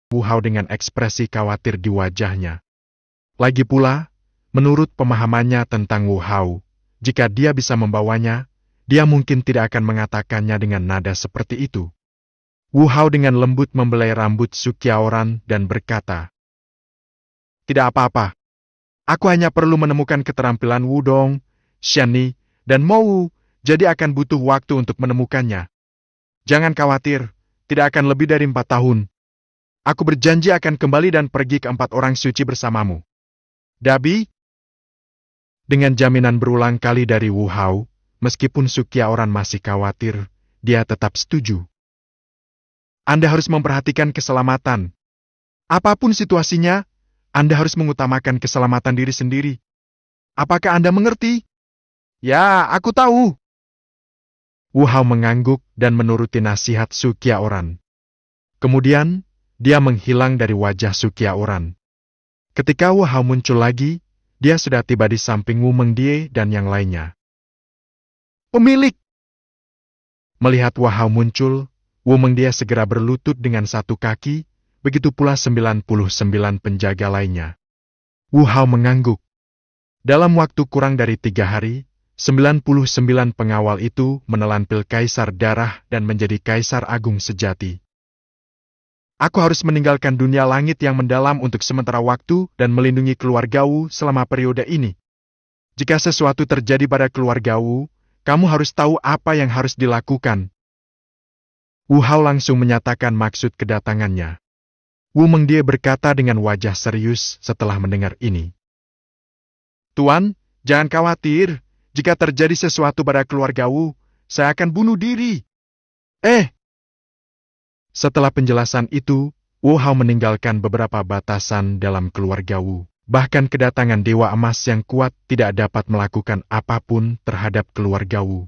Wu Hao dengan ekspresi khawatir di wajahnya. Lagi pula, menurut pemahamannya tentang Wu Hao, jika dia bisa membawanya, dia mungkin tidak akan mengatakannya dengan nada seperti itu. Wu Hao dengan lembut membelai rambut Su Qiaoran dan berkata, "Tidak apa-apa. Aku hanya perlu menemukan keterampilan Wudong, Xianni, dan Mou, jadi akan butuh waktu untuk menemukannya. Jangan khawatir, tidak akan lebih dari 4 tahun. Aku berjanji akan kembali dan pergi ke 4 orang suci bersamamu." Dabi? Dengan jaminan berulang kali dari Wu Hao, meskipun Su Qiaoran masih khawatir, dia tetap setuju. Anda harus memperhatikan keselamatan. Apapun situasinya, Anda harus mengutamakan keselamatan diri sendiri. Apakah Anda mengerti? Ya, aku tahu. Wu Hao mengangguk dan menuruti nasihat Su Qiaoran. Kemudian, dia menghilang dari wajah Su Qiaoran. Ketika Wu Hao muncul lagi, dia sudah tiba di samping Wu Mengdie dan yang lainnya. Pemilik! Melihat Wu Hao muncul, Wu Mengdie segera berlutut dengan satu kaki, begitu pula 99 penjaga lainnya. Wu Hao mengangguk. Dalam waktu kurang dari 3 hari, 99 pengawal itu menelan pil Kaisar Darah dan menjadi Kaisar Agung sejati. Aku harus meninggalkan dunia langit yang mendalam untuk sementara waktu dan melindungi keluarga Wu selama periode ini. Jika sesuatu terjadi pada keluarga Wu, kamu harus tahu apa yang harus dilakukan. Wu Hao langsung menyatakan maksud kedatangannya. Wu Mengdie berkata dengan wajah serius setelah mendengar ini. Tuan, jangan khawatir. Jika terjadi sesuatu pada keluarga Wu, saya akan bunuh diri. Setelah penjelasan itu, Wu Hao meninggalkan beberapa batasan dalam keluarga Wu. Bahkan kedatangan Dewa Emas yang kuat tidak dapat melakukan apapun terhadap keluarga Wu.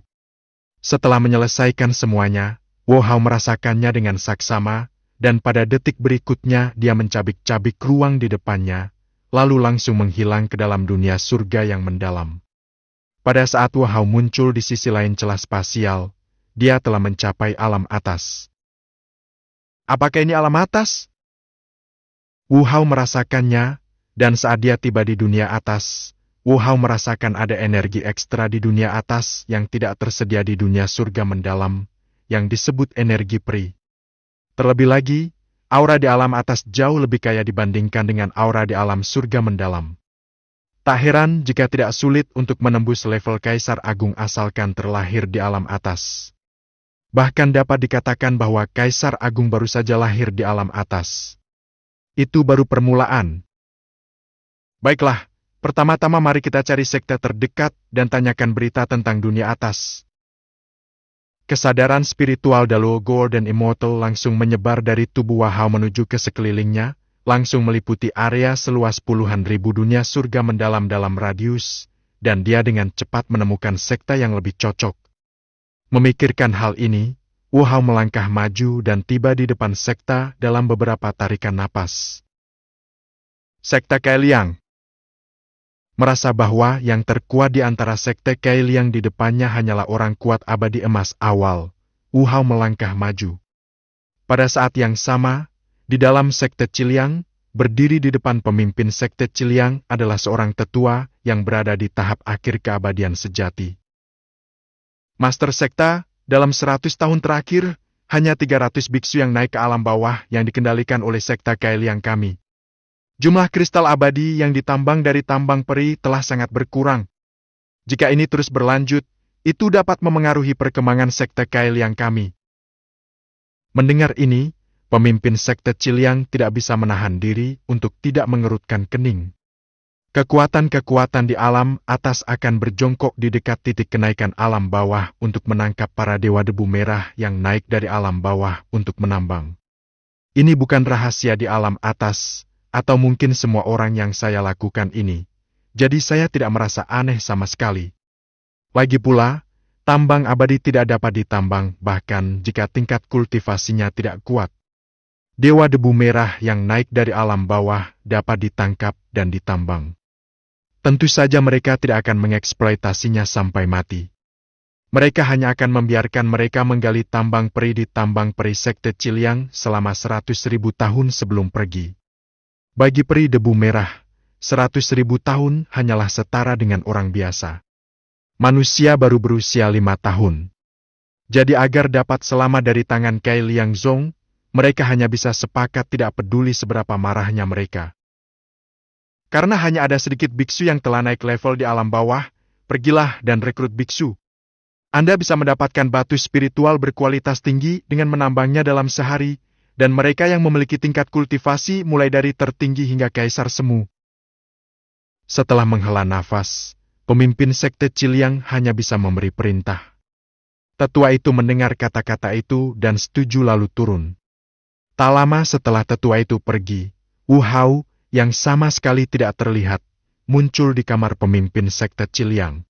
Setelah menyelesaikan semuanya, Wu Hao merasakannya dengan saksama, dan pada detik berikutnya dia mencabik-cabik ruang di depannya, lalu langsung menghilang ke dalam dunia surga yang mendalam. Pada saat Wu Hao muncul di sisi lain celah spasial, dia telah mencapai alam atas. Apakah ini alam atas? Wu Hao merasakannya, dan saat dia tiba di dunia atas, Wu Hao merasakan ada energi ekstra di dunia atas yang tidak tersedia di dunia surga mendalam, yang disebut energi peri. Terlebih lagi, aura di alam atas jauh lebih kaya dibandingkan dengan aura di alam surga mendalam. Tak heran jika tidak sulit untuk menembus level Kaisar Agung asalkan terlahir di alam atas. Bahkan dapat dikatakan bahwa Kaisar Agung baru saja lahir di alam atas. Itu baru permulaan. Baiklah, pertama-tama mari kita cari sekte terdekat dan tanyakan berita tentang dunia atas. Kesadaran spiritual Daluo Golden Immortal langsung menyebar dari tubuh Wu Hao menuju ke sekelilingnya, langsung meliputi area seluas puluhan ribu dunia surga mendalam dalam radius, dan dia dengan cepat menemukan sekte yang lebih cocok. Memikirkan hal ini, Wu Hao melangkah maju dan tiba di depan sekte dalam beberapa tarikan napas. Sekte Kailiang. Merasa bahwa yang terkuat di antara sekte Kailiang di depannya hanyalah orang kuat abadi emas awal, Wu Hao melangkah maju. Pada saat yang sama, di dalam sekte Qiliang, berdiri di depan pemimpin sekte Qiliang adalah seorang tetua yang berada di tahap akhir keabadian sejati. Master sekte, dalam 100 tahun terakhir, hanya 300 biksu yang naik ke alam bawah yang dikendalikan oleh sekte Kailiang kami. Jumlah kristal abadi yang ditambang dari tambang peri telah sangat berkurang. Jika ini terus berlanjut, itu dapat memengaruhi perkembangan sekte Kailiang kami. Mendengar ini, pemimpin sekte Qiliang tidak bisa menahan diri untuk tidak mengerutkan kening. Kekuatan-kekuatan di alam atas akan berjongkok di dekat titik kenaikan alam bawah untuk menangkap para dewa debu merah yang naik dari alam bawah untuk menambang. Ini bukan rahasia di alam atas, atau mungkin semua orang yang saya lakukan ini, jadi saya tidak merasa aneh sama sekali. Lagi pula, tambang abadi tidak dapat ditambang bahkan jika tingkat kultivasinya tidak kuat. Dewa debu merah yang naik dari alam bawah dapat ditangkap dan ditambang. Tentu saja mereka tidak akan mengeksploitasinya sampai mati. Mereka hanya akan membiarkan mereka menggali tambang peri di tambang peri sekte Ciliang selama 100.000 tahun sebelum pergi. Bagi peri debu merah, 100.000 tahun hanyalah setara dengan orang biasa. Manusia baru berusia 5 tahun. Jadi agar dapat selamat dari tangan Kai Liang Zong, mereka hanya bisa sepakat tidak peduli seberapa marahnya mereka. Karena hanya ada sedikit biksu yang telah naik level di alam bawah, pergilah dan rekrut biksu. Anda bisa mendapatkan batu spiritual berkualitas tinggi dengan menambangnya dalam sehari, dan mereka yang memiliki tingkat kultivasi mulai dari tertinggi hingga kaisar semu. Setelah menghela nafas, pemimpin sekte Ciliang hanya bisa memberi perintah. Tetua itu mendengar kata-kata itu dan setuju lalu turun. Tak lama setelah tetua itu pergi, Wu Hao, yang sama sekali tidak terlihat, muncul di kamar pemimpin sekte Ciliang.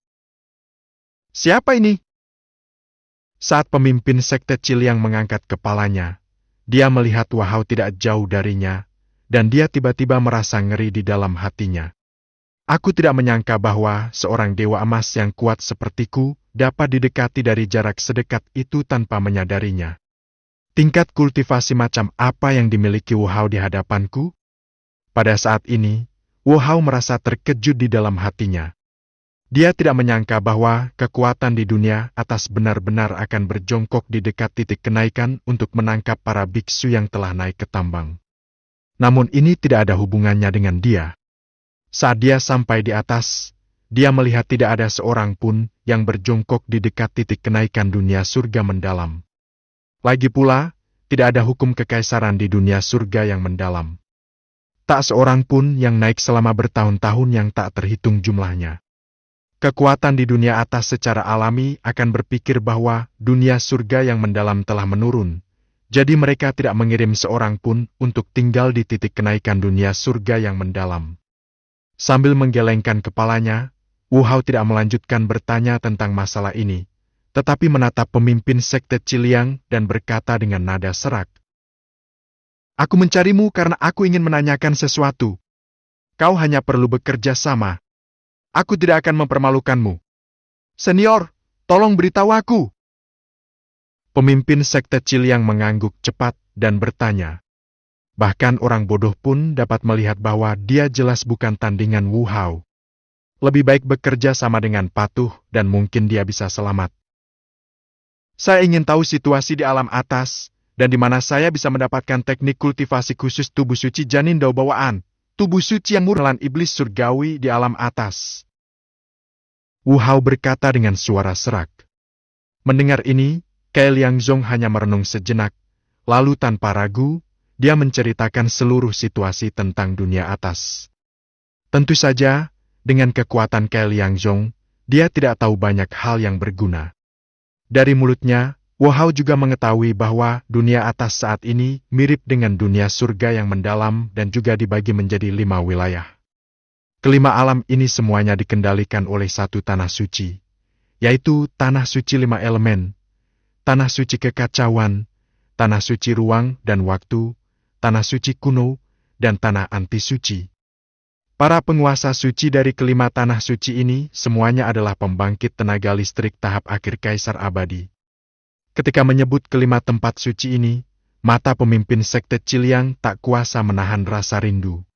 Siapa ini? Saat pemimpin sekte Ciliang mengangkat kepalanya, dia melihat Wu Hao tidak jauh darinya, dan dia tiba-tiba merasa ngeri di dalam hatinya. Aku tidak menyangka bahwa seorang dewa emas yang kuat sepertiku dapat didekati dari jarak sedekat itu tanpa menyadarinya. Tingkat kultivasi macam apa yang dimiliki Wu Hao di hadapanku? Pada saat ini, Wu Hao merasa terkejut di dalam hatinya. Dia tidak menyangka bahwa kekuatan di dunia atas benar-benar akan berjongkok di dekat titik kenaikan untuk menangkap para biksu yang telah naik ke tambang. Namun ini tidak ada hubungannya dengan dia. Saat dia sampai di atas, dia melihat tidak ada seorang pun yang berjongkok di dekat titik kenaikan dunia surga mendalam. Lagi pula, tidak ada hukum kekaisaran di dunia surga yang mendalam. Tak seorang pun yang naik selama bertahun-tahun yang tak terhitung jumlahnya. Kekuatan di dunia atas secara alami akan berpikir bahwa dunia surga yang mendalam telah menurun, jadi mereka tidak mengirim seorang pun untuk tinggal di titik kenaikan dunia surga yang mendalam. Sambil menggelengkan kepalanya, Wu Hao tidak melanjutkan bertanya tentang masalah ini, tetapi menatap pemimpin sekte Ciliang dan berkata dengan nada serak. Aku mencarimu karena aku ingin menanyakan sesuatu. Kau hanya perlu bekerja sama. Aku tidak akan mempermalukanmu. Senior, tolong beritahu aku. Pemimpin sekte Ciliang mengangguk cepat dan bertanya. Bahkan orang bodoh pun dapat melihat bahwa dia jelas bukan tandingan Wu Hao. Lebih baik bekerja sama dengan patuh dan mungkin dia bisa selamat. Saya ingin tahu situasi di alam atas, dan di mana saya bisa mendapatkan teknik kultivasi khusus tubuh suci janin dao bawaan. Tubuh suci yang murni iblis surgawi di alam atas. Wu Hao berkata dengan suara serak. Mendengar ini, Kai Liang Zong hanya merenung sejenak, lalu tanpa ragu, dia menceritakan seluruh situasi tentang dunia atas. Tentu saja, dengan kekuatan Kai Liang Zong, dia tidak tahu banyak hal yang berguna. Dari mulutnya, Wu Hao juga mengetahui bahwa dunia atas saat ini mirip dengan dunia surga yang mendalam dan juga dibagi menjadi 5 wilayah. Kelima alam ini semuanya dikendalikan oleh satu tanah suci, yaitu tanah suci 5 elemen, tanah suci kekacauan, tanah suci ruang dan waktu, tanah suci kuno, dan tanah anti suci. Para penguasa suci dari kelima tanah suci ini semuanya adalah pembangkit tenaga listrik tahap akhir kaisar abadi. Ketika menyebut kelima tempat suci ini, mata pemimpin sekte Ciliang tak kuasa menahan rasa rindu.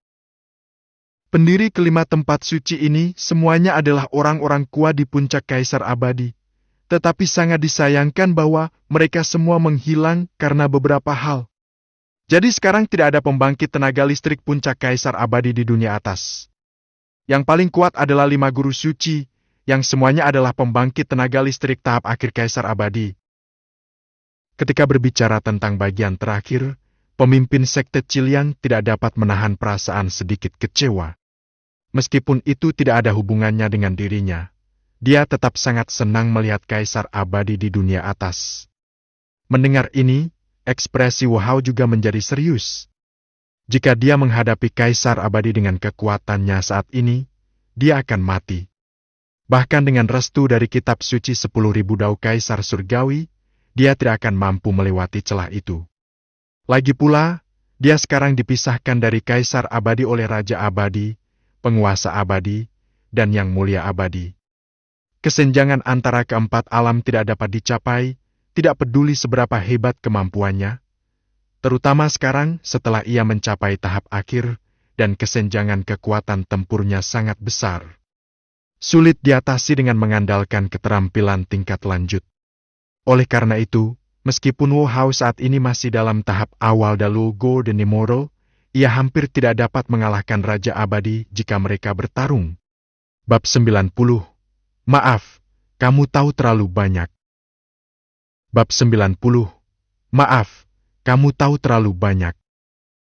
Pendiri kelima tempat suci ini semuanya adalah orang-orang kuat di puncak kaisar abadi. Tetapi sangat disayangkan bahwa mereka semua menghilang karena beberapa hal. Jadi sekarang tidak ada pembangkit tenaga listrik puncak kaisar abadi di dunia atas. Yang paling kuat adalah 5 guru suci, yang semuanya adalah pembangkit tenaga listrik tahap akhir kaisar abadi. Ketika berbicara tentang bagian terakhir, pemimpin sekte Ciliang tidak dapat menahan perasaan sedikit kecewa. Meskipun itu tidak ada hubungannya dengan dirinya, dia tetap sangat senang melihat kaisar abadi di dunia atas. Mendengar ini, ekspresi Wu Hao juga menjadi serius. Jika dia menghadapi kaisar abadi dengan kekuatannya saat ini, dia akan mati. Bahkan dengan restu dari kitab suci 10.000 dao kaisar surgawi, dia tidak akan mampu melewati celah itu. Lagi pula, dia sekarang dipisahkan dari kaisar abadi oleh raja abadi, penguasa abadi, dan yang mulia abadi. Kesenjangan antara keempat alam tidak dapat dicapai, tidak peduli seberapa hebat kemampuannya, terutama sekarang setelah ia mencapai tahap akhir dan kesenjangan kekuatan tempurnya sangat besar. Sulit diatasi dengan mengandalkan keterampilan tingkat lanjut. Oleh karena itu, meskipun Wu Hao saat ini masih dalam tahap awal Dalu Golden Immortal, ia hampir tidak dapat mengalahkan Raja Abadi jika mereka bertarung. Bab 90. Maaf, kamu tahu terlalu banyak. Bab 90. Maaf, kamu tahu terlalu banyak.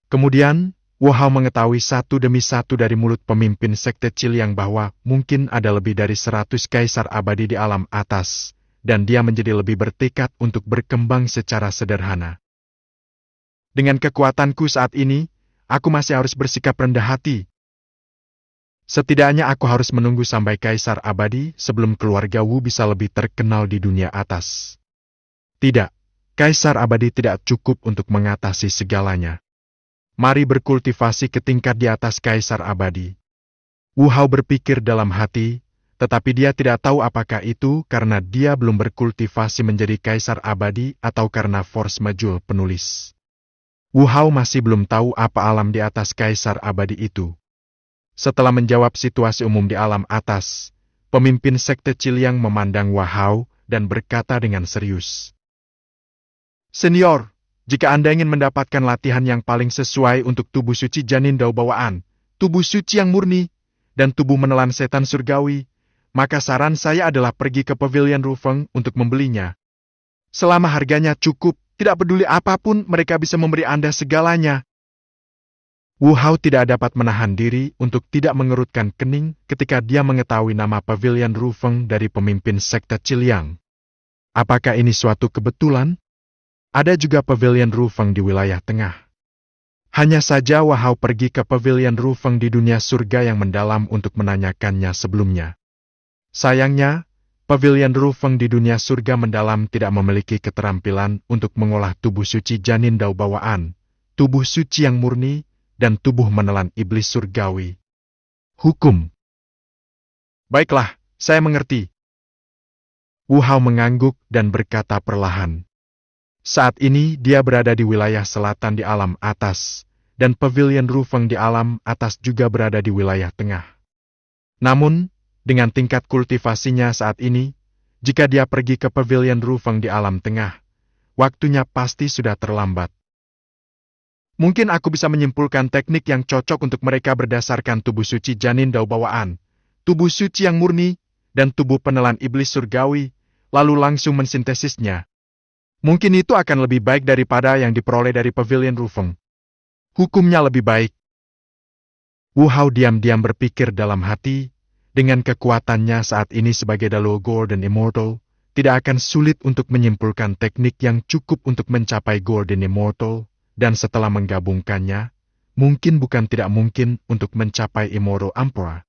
Kemudian, Wu Hao mengetahui satu demi satu dari mulut pemimpin sekte Qiliang bahwa mungkin ada lebih dari 100 kaisar abadi di alam atas, dan dia menjadi lebih bertekad untuk berkembang secara sederhana. Dengan kekuatanku saat ini, aku masih harus bersikap rendah hati. Setidaknya aku harus menunggu sampai kaisar abadi sebelum keluarga Wu bisa lebih terkenal di dunia atas. Tidak, kaisar abadi tidak cukup untuk mengatasi segalanya. Mari berkultivasi ke tingkat di atas kaisar abadi. Wu Hao berpikir dalam hati, tetapi dia tidak tahu apakah itu karena dia belum berkultivasi menjadi kaisar abadi atau karena force majeure penulis. Wu Hao masih belum tahu apa alam di atas kaisar abadi itu. Setelah menjawab situasi umum di alam atas, pemimpin sekte Qiliang memandang Wu Hao dan berkata dengan serius. Senior, jika Anda ingin mendapatkan latihan yang paling sesuai untuk tubuh suci janin dao bawaan, tubuh suci yang murni, dan tubuh menelan setan surgawi, maka saran saya adalah pergi ke Pavilion Rufeng untuk membelinya. Selama harganya cukup, tidak peduli apapun, mereka bisa memberi Anda segalanya. Wu Hao tidak dapat menahan diri untuk tidak mengerutkan kening ketika dia mengetahui nama Pavilion Rufeng dari pemimpin sekte Qiliang. Apakah ini suatu kebetulan? Ada juga Pavilion Rufeng di wilayah tengah. Hanya saja Wu Hao pergi ke Pavilion Rufeng di dunia surga yang mendalam untuk menanyakannya sebelumnya. Sayangnya, Pavilion Rufeng di dunia surga mendalam tidak memiliki keterampilan untuk mengolah tubuh suci janin dao bawaan, tubuh suci yang murni, dan tubuh menelan iblis surgawi. Hukum. Baiklah, saya mengerti. Wu Hao mengangguk dan berkata perlahan. Saat ini dia berada di wilayah selatan di alam atas, dan Pavilion Rufeng di alam atas juga berada di wilayah tengah. Namun, dengan tingkat kultivasinya saat ini, jika dia pergi ke Pavilion Rufeng di alam tengah, waktunya pasti sudah terlambat. Mungkin aku bisa menyimpulkan teknik yang cocok untuk mereka berdasarkan tubuh suci janin dao bawaan, tubuh suci yang murni, dan tubuh penelan iblis surgawi, lalu langsung mensintesisnya. Mungkin itu akan lebih baik daripada yang diperoleh dari Pavilion Rufeng. Hukumnya lebih baik. Wu Hao diam-diam berpikir dalam hati, dengan kekuatannya saat ini sebagai Dalu Golden Immortal, tidak akan sulit untuk menyimpulkan teknik yang cukup untuk mencapai Golden Immortal, dan setelah menggabungkannya, mungkin bukan tidak mungkin untuk mencapai Immortal Emperor.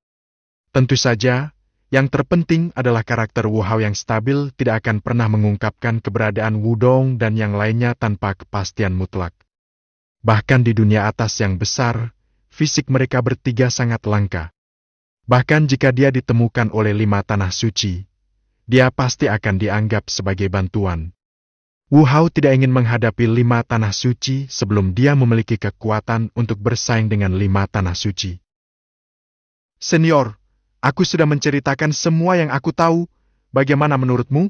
Tentu saja, yang terpenting adalah karakter Wu Hao yang stabil tidak akan pernah mengungkapkan keberadaan Wudong dan yang lainnya tanpa kepastian mutlak. Bahkan di dunia atas yang besar, fisik mereka bertiga sangat langka. Bahkan jika dia ditemukan oleh 5 tanah suci, dia pasti akan dianggap sebagai bantuan. Wu Hao tidak ingin menghadapi 5 tanah suci sebelum dia memiliki kekuatan untuk bersaing dengan 5 tanah suci. Senior, aku sudah menceritakan semua yang aku tahu. Bagaimana menurutmu?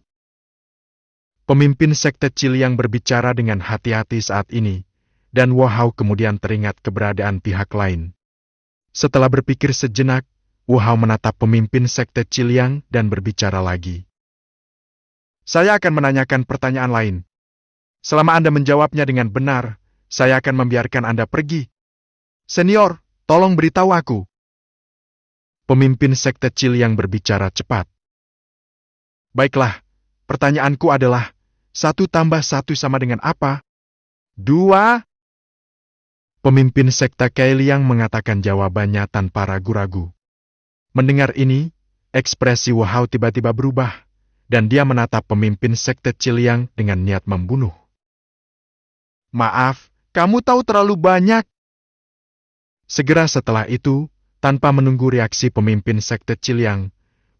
Pemimpin sekte Qiliang berbicara dengan hati-hati saat ini, dan Wu Hao kemudian teringat keberadaan pihak lain. Setelah berpikir sejenak, Wu Hao menatap pemimpin sekte Qiliang dan berbicara lagi. Saya akan menanyakan pertanyaan lain. Selama Anda menjawabnya dengan benar, saya akan membiarkan Anda pergi. Senior, tolong beritahu aku. Pemimpin sekte Qiliang berbicara cepat. Baiklah, pertanyaanku adalah, 1 tambah 1 sama dengan apa? 2? Pemimpin sekte Qiliang mengatakan jawabannya tanpa ragu-ragu. Mendengar ini, ekspresi Wu Hao tiba-tiba berubah, dan dia menatap pemimpin sekte Qiliang dengan niat membunuh. Maaf, kamu tahu terlalu banyak. Segera setelah itu, tanpa menunggu reaksi pemimpin sekte Qiliang,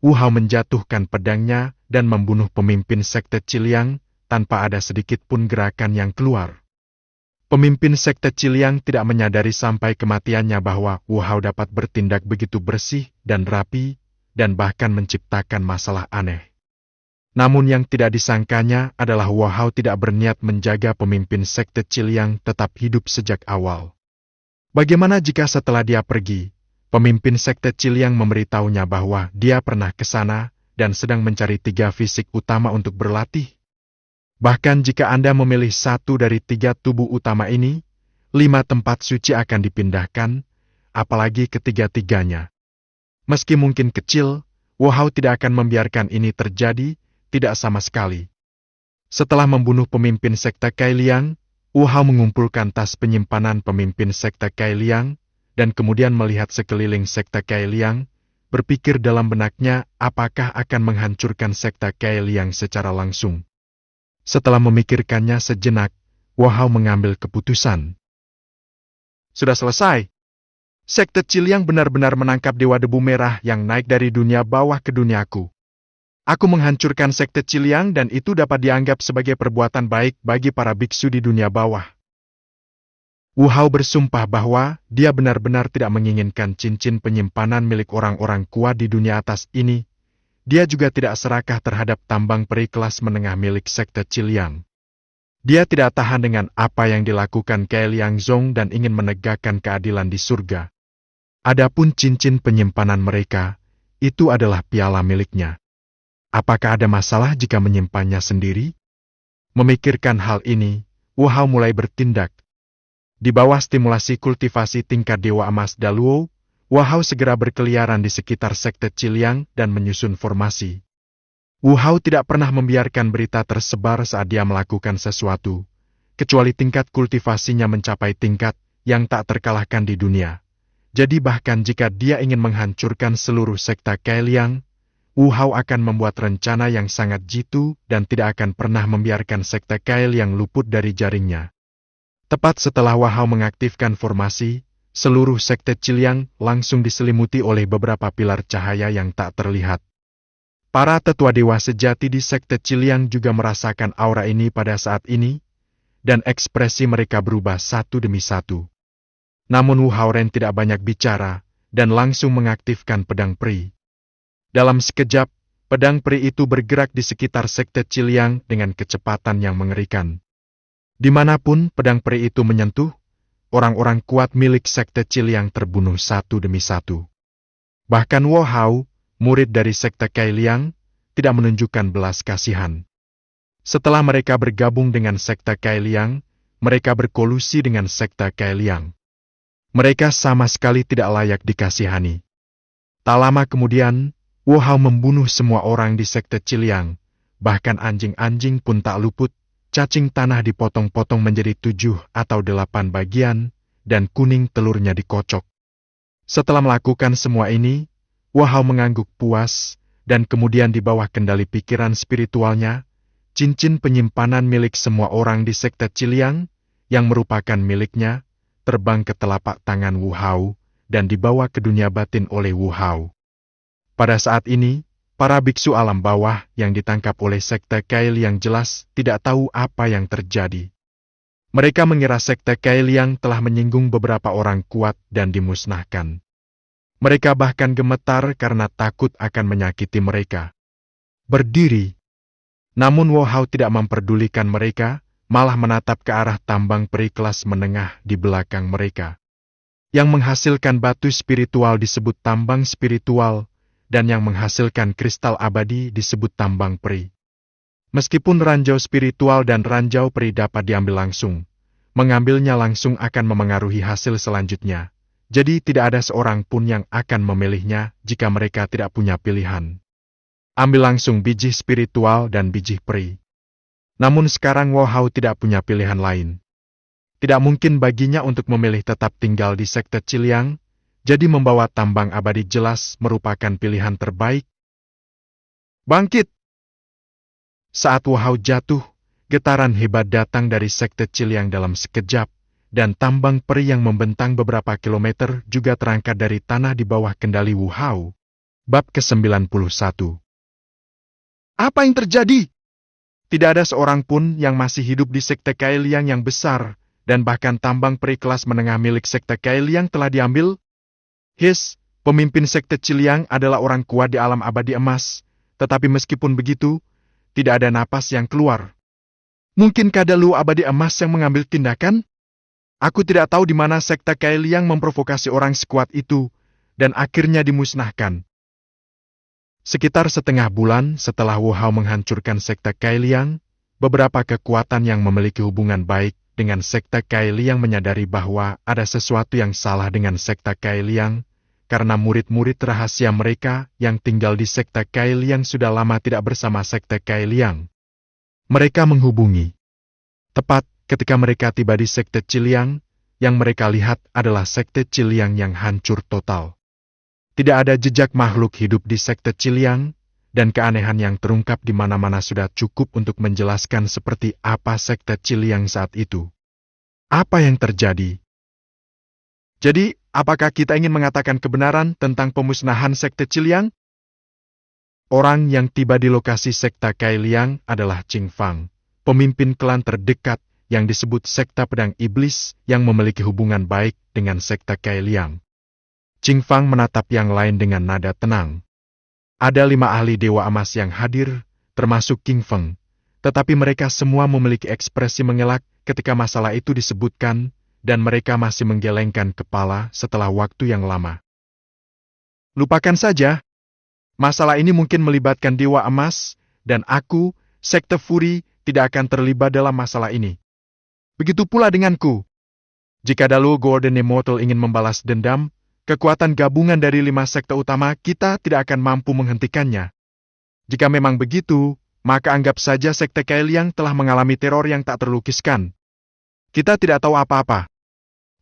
Wu Hao menjatuhkan pedangnya dan membunuh pemimpin sekte Qiliang tanpa ada sedikit pun gerakan yang keluar. Pemimpin sekte Qiliang tidak menyadari sampai kematiannya bahwa Wu Hao dapat bertindak begitu bersih dan rapi, dan bahkan menciptakan masalah aneh. Namun yang tidak disangkanya adalah Wu Hao tidak berniat menjaga pemimpin sekte Qiliang tetap hidup sejak awal. Bagaimana jika setelah dia pergi, pemimpin sekte Qiliang memberitahunya bahwa dia pernah ke sana dan sedang mencari 3 fisik utama untuk berlatih? Bahkan jika Anda memilih satu dari 3 tubuh utama ini, 5 tempat suci akan dipindahkan, apalagi ketiga-tiganya. Meski mungkin kecil, Wu Hao tidak akan membiarkan ini terjadi, tidak sama sekali. Setelah membunuh pemimpin sekte Kailiang, Wu Hao mengumpulkan tas penyimpanan pemimpin sekte Kailiang, dan kemudian melihat sekeliling sekte Kailiang, berpikir dalam benaknya apakah akan menghancurkan sekte Kailiang secara langsung. Setelah memikirkannya sejenak, Wu Hao mengambil keputusan. Sudah selesai. Sekte Qiliang benar-benar menangkap Dewa Debu Merah yang naik dari dunia bawah ke duniaku. Aku menghancurkan sekte Qiliang dan itu dapat dianggap sebagai perbuatan baik bagi para biksu di dunia bawah. Wu Hao bersumpah bahwa dia benar-benar tidak menginginkan cincin penyimpanan milik orang-orang kuat di dunia atas ini. Dia juga tidak serakah terhadap tambang peri kelas menengah milik sekte Qiliang. Dia tidak tahan dengan apa yang dilakukan Ke Liang Zong dan ingin menegakkan keadilan di surga. Adapun cincin penyimpanan mereka, itu adalah piala miliknya. Apakah ada masalah jika menyimpannya sendiri? Memikirkan hal ini, Wu Hao mulai bertindak. Di bawah stimulasi kultivasi tingkat Dewa Emas Daluo, Wu Hao segera berkeliaran di sekitar sekte Qiliang dan menyusun formasi. Wu Hao tidak pernah membiarkan berita tersebar saat dia melakukan sesuatu, kecuali tingkat kultivasinya mencapai tingkat yang tak terkalahkan di dunia. Jadi bahkan jika dia ingin menghancurkan seluruh sekte Kailiang, Wu Hao akan membuat rencana yang sangat jitu dan tidak akan pernah membiarkan sekte Kailiang luput dari jaringnya. Tepat setelah Wu Hao mengaktifkan formasi, seluruh sekte Qiliang langsung diselimuti oleh beberapa pilar cahaya yang tak terlihat. Para tetua dewa sejati di sekte Qiliang juga merasakan aura ini pada saat ini, dan ekspresi mereka berubah satu demi satu. Namun Wu Hao Ren tidak banyak bicara, dan langsung mengaktifkan pedang peri. Dalam sekejap, pedang peri itu bergerak di sekitar sekte Qiliang dengan kecepatan yang mengerikan. Dimanapun pedang peri itu menyentuh, orang-orang kuat milik sekte Qiliang terbunuh satu demi satu. Bahkan Wu Hao, murid dari sekte Kailiang, tidak menunjukkan belas kasihan. Setelah mereka bergabung dengan sekte Kailiang, mereka berkolusi dengan sekte Kailiang. Mereka sama sekali tidak layak dikasihani. Tak lama kemudian, Wu Hao membunuh semua orang di sekte Qiliang, bahkan anjing-anjing pun tak luput. Cacing tanah dipotong-potong menjadi 7 atau 8 bagian, dan kuning telurnya dikocok. Setelah melakukan semua ini, Wu Hao mengangguk puas, dan kemudian di bawah kendali pikiran spiritualnya, cincin penyimpanan milik semua orang di sekte Qiliang, yang merupakan miliknya, terbang ke telapak tangan Wu Hao, dan dibawa ke dunia batin oleh Wu Hao. Pada saat ini, para biksu alam bawah yang ditangkap oleh sekte Kailiang jelas tidak tahu apa yang terjadi. Mereka mengira sekte Kailiang telah menyinggung beberapa orang kuat dan dimusnahkan. Mereka bahkan gemetar karena takut akan menyakiti mereka. Berdiri. Namun Wu Hao tidak memperdulikan mereka, malah menatap ke arah tambang peri kelas menengah di belakang mereka. Yang menghasilkan batu spiritual disebut tambang spiritual, dan yang menghasilkan kristal abadi disebut tambang peri. Meskipun ranjau spiritual dan ranjau peri dapat diambil langsung, mengambilnya langsung akan memengaruhi hasil selanjutnya, jadi tidak ada seorang pun yang akan memilihnya jika mereka tidak punya pilihan. Ambil langsung biji spiritual dan biji peri. Namun sekarang Wu Hao tidak punya pilihan lain. Tidak mungkin baginya untuk memilih tetap tinggal di sekte Qiliang, jadi membawa tambang abadi jelas merupakan pilihan terbaik. Bangkit! Saat Wu Hao jatuh, getaran hebat datang dari sekte Qiliang dalam sekejap, dan tambang peri yang membentang beberapa kilometer juga terangkat dari tanah di bawah kendali Wu Hao. Bab ke-91. Apa yang terjadi? Tidak ada seorang pun yang masih hidup di sekte Kailiang yang besar, dan bahkan tambang peri kelas menengah milik sekte Kailiang telah diambil. Pemimpin sekte Ciliang adalah orang kuat di alam abadi emas, tetapi meskipun begitu, tidak ada napas yang keluar. Mungkinkah Dalu abadi emas yang mengambil tindakan? Aku tidak tahu di mana sekte Kailiang memprovokasi orang sekuat itu, dan akhirnya dimusnahkan. Sekitar setengah bulan setelah Wu Hao menghancurkan sekte Kailiang, beberapa kekuatan yang memiliki hubungan baik dengan sekte Kailiang menyadari bahwa ada sesuatu yang salah dengan sekte Kailiang, karena murid-murid rahasia mereka yang tinggal di sekte Kailiang sudah lama tidak bersama sekte Kailiang. Mereka menghubungi. Tepat ketika mereka tiba di sekte Ciliang, yang mereka lihat adalah sekte Ciliang yang hancur total. Tidak ada jejak makhluk hidup di sekte Ciliang, dan keanehan yang terungkap di mana-mana sudah cukup untuk menjelaskan seperti apa sekte Ciliang saat itu. Apa yang terjadi? Jadi, apakah kita ingin mengatakan kebenaran tentang pemusnahan sekte Ciliang? Orang yang tiba di lokasi sekte Kailiang adalah Qing Fang, pemimpin klan terdekat yang disebut sekte pedang iblis yang memiliki hubungan baik dengan sekte Kailiang. Qing Fang menatap yang lain dengan nada tenang. Ada 5 ahli Dewa Emas yang hadir, termasuk Qing Feng, tetapi mereka semua memiliki ekspresi mengelak ketika masalah itu disebutkan, dan mereka masih menggelengkan kepala setelah waktu yang lama. Lupakan saja. Masalah ini mungkin melibatkan Dewa Emas, dan aku, Sekte Furi, tidak akan terlibat dalam masalah ini. Begitu pula denganku. Jika Dalu Golden Immortal ingin membalas dendam, kekuatan gabungan dari 5 sekte utama kita tidak akan mampu menghentikannya. Jika memang begitu, maka anggap saja sekte Kailiang telah mengalami teror yang tak terlukiskan. Kita tidak tahu apa-apa.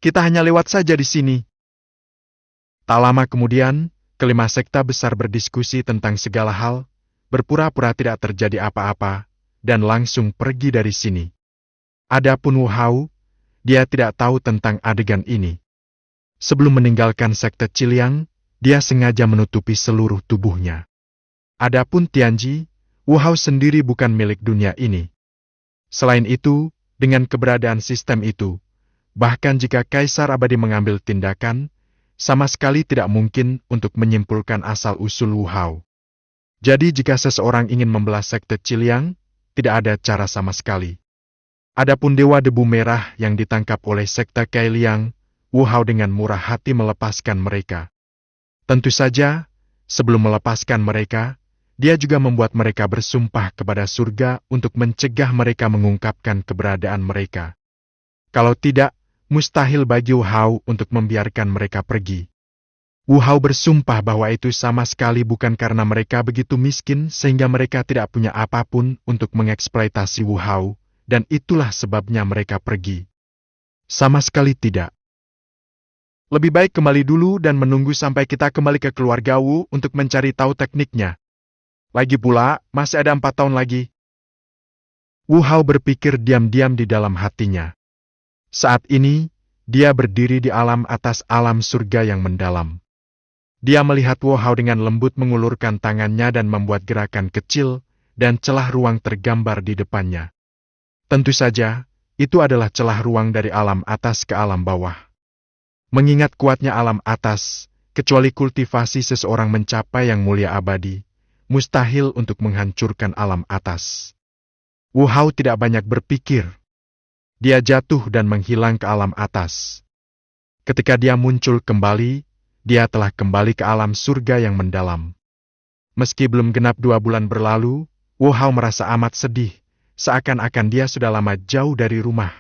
Kita hanya lewat saja di sini. Tak lama kemudian, kelima sekte besar berdiskusi tentang segala hal, berpura-pura tidak terjadi apa-apa, dan langsung pergi dari sini. Adapun Wu Hao, dia tidak tahu tentang adegan ini. Sebelum meninggalkan sekte Ciliang, dia sengaja menutupi seluruh tubuhnya. Adapun Tianji, Wu Hao sendiri bukan milik dunia ini. Selain itu, dengan keberadaan sistem itu, bahkan jika Kaisar Abadi mengambil tindakan, sama sekali tidak mungkin untuk menyimpulkan asal-usul Wu Hao. Jadi jika seseorang ingin membelah sekte Ciliang, tidak ada cara sama sekali. Adapun Dewa Debu Merah yang ditangkap oleh sekte Kailiang, Wu Hao dengan murah hati melepaskan mereka. Tentu saja, sebelum melepaskan mereka, dia juga membuat mereka bersumpah kepada surga untuk mencegah mereka mengungkapkan keberadaan mereka. Kalau tidak, mustahil bagi Wu Hao untuk membiarkan mereka pergi. Wu Hao bersumpah bahwa itu sama sekali bukan karena mereka begitu miskin sehingga mereka tidak punya apapun untuk mengeksploitasi Wu Hao, dan itulah sebabnya mereka pergi. Sama sekali tidak. Lebih baik kembali dulu dan menunggu sampai kita kembali ke keluarga Wu untuk mencari tahu tekniknya. Lagi pula, masih ada 4 tahun lagi. Wu Hao berpikir diam-diam di dalam hatinya. Saat ini, dia berdiri di alam atas alam surga yang mendalam. Dia melihat Wu Hao dengan lembut mengulurkan tangannya dan membuat gerakan kecil, dan celah ruang tergambar di depannya. Tentu saja, itu adalah celah ruang dari alam atas ke alam bawah. Mengingat kuatnya alam atas, kecuali kultivasi seseorang mencapai yang mulia abadi, mustahil untuk menghancurkan alam atas. Wu Hao tidak banyak berpikir. Dia jatuh dan menghilang ke alam atas. Ketika dia muncul kembali, dia telah kembali ke alam surga yang mendalam. Meski belum genap 2 bulan berlalu, Wu Hao merasa amat sedih, seakan-akan dia sudah lama jauh dari rumah.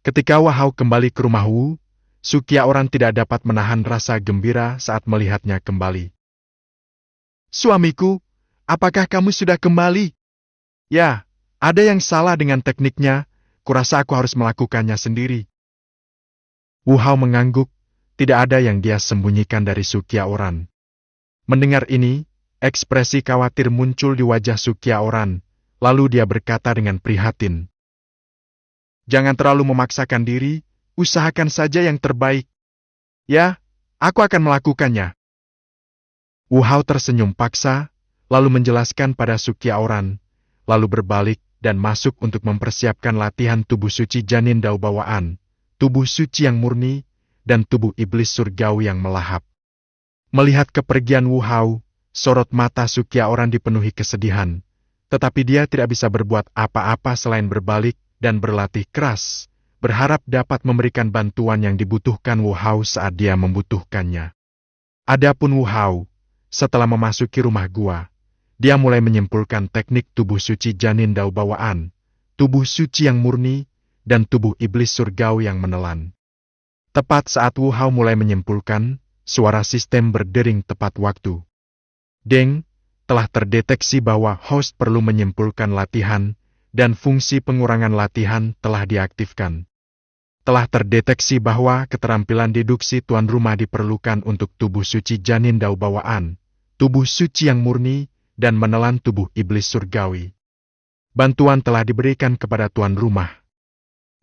Ketika Wu Hao kembali ke rumah Wu, Sukia orang tidak dapat menahan rasa gembira saat melihatnya kembali. Suamiku, apakah kamu sudah kembali? Ya, ada yang salah dengan tekniknya, kurasa aku harus melakukannya sendiri. Wu Hao mengangguk, tidak ada yang dia sembunyikan dari Sukia orang. Mendengar ini, ekspresi khawatir muncul di wajah Sukia orang, lalu dia berkata dengan prihatin. Jangan terlalu memaksakan diri, usahakan saja yang terbaik. Ya, aku akan melakukannya. Wu Hao tersenyum paksa, lalu menjelaskan pada Sukyaoran, lalu berbalik dan masuk untuk mempersiapkan latihan tubuh suci janin dao bawaan, tubuh suci yang murni, dan tubuh iblis surgawi yang melahap. Melihat kepergian Wu Hao, sorot mata Sukyaoran dipenuhi kesedihan, tetapi dia tidak bisa berbuat apa-apa selain berbalik dan berlatih keras, berharap dapat memberikan bantuan yang dibutuhkan Wu Hao saat dia membutuhkannya. Adapun Wu Hao, setelah memasuki rumah gua, dia mulai menyimpulkan teknik tubuh suci janin dao bawaan, tubuh suci yang murni, dan tubuh iblis surgawi yang menelan. Tepat saat Wu Hao mulai menyimpulkan, suara sistem berdering tepat waktu. Deng, telah terdeteksi bahwa host perlu menyimpulkan latihan, dan fungsi pengurangan latihan telah diaktifkan. Telah terdeteksi bahwa keterampilan deduksi tuan rumah diperlukan untuk tubuh suci janin dao bawaan, tubuh suci yang murni, dan menelan tubuh iblis surgawi. Bantuan telah diberikan kepada tuan rumah.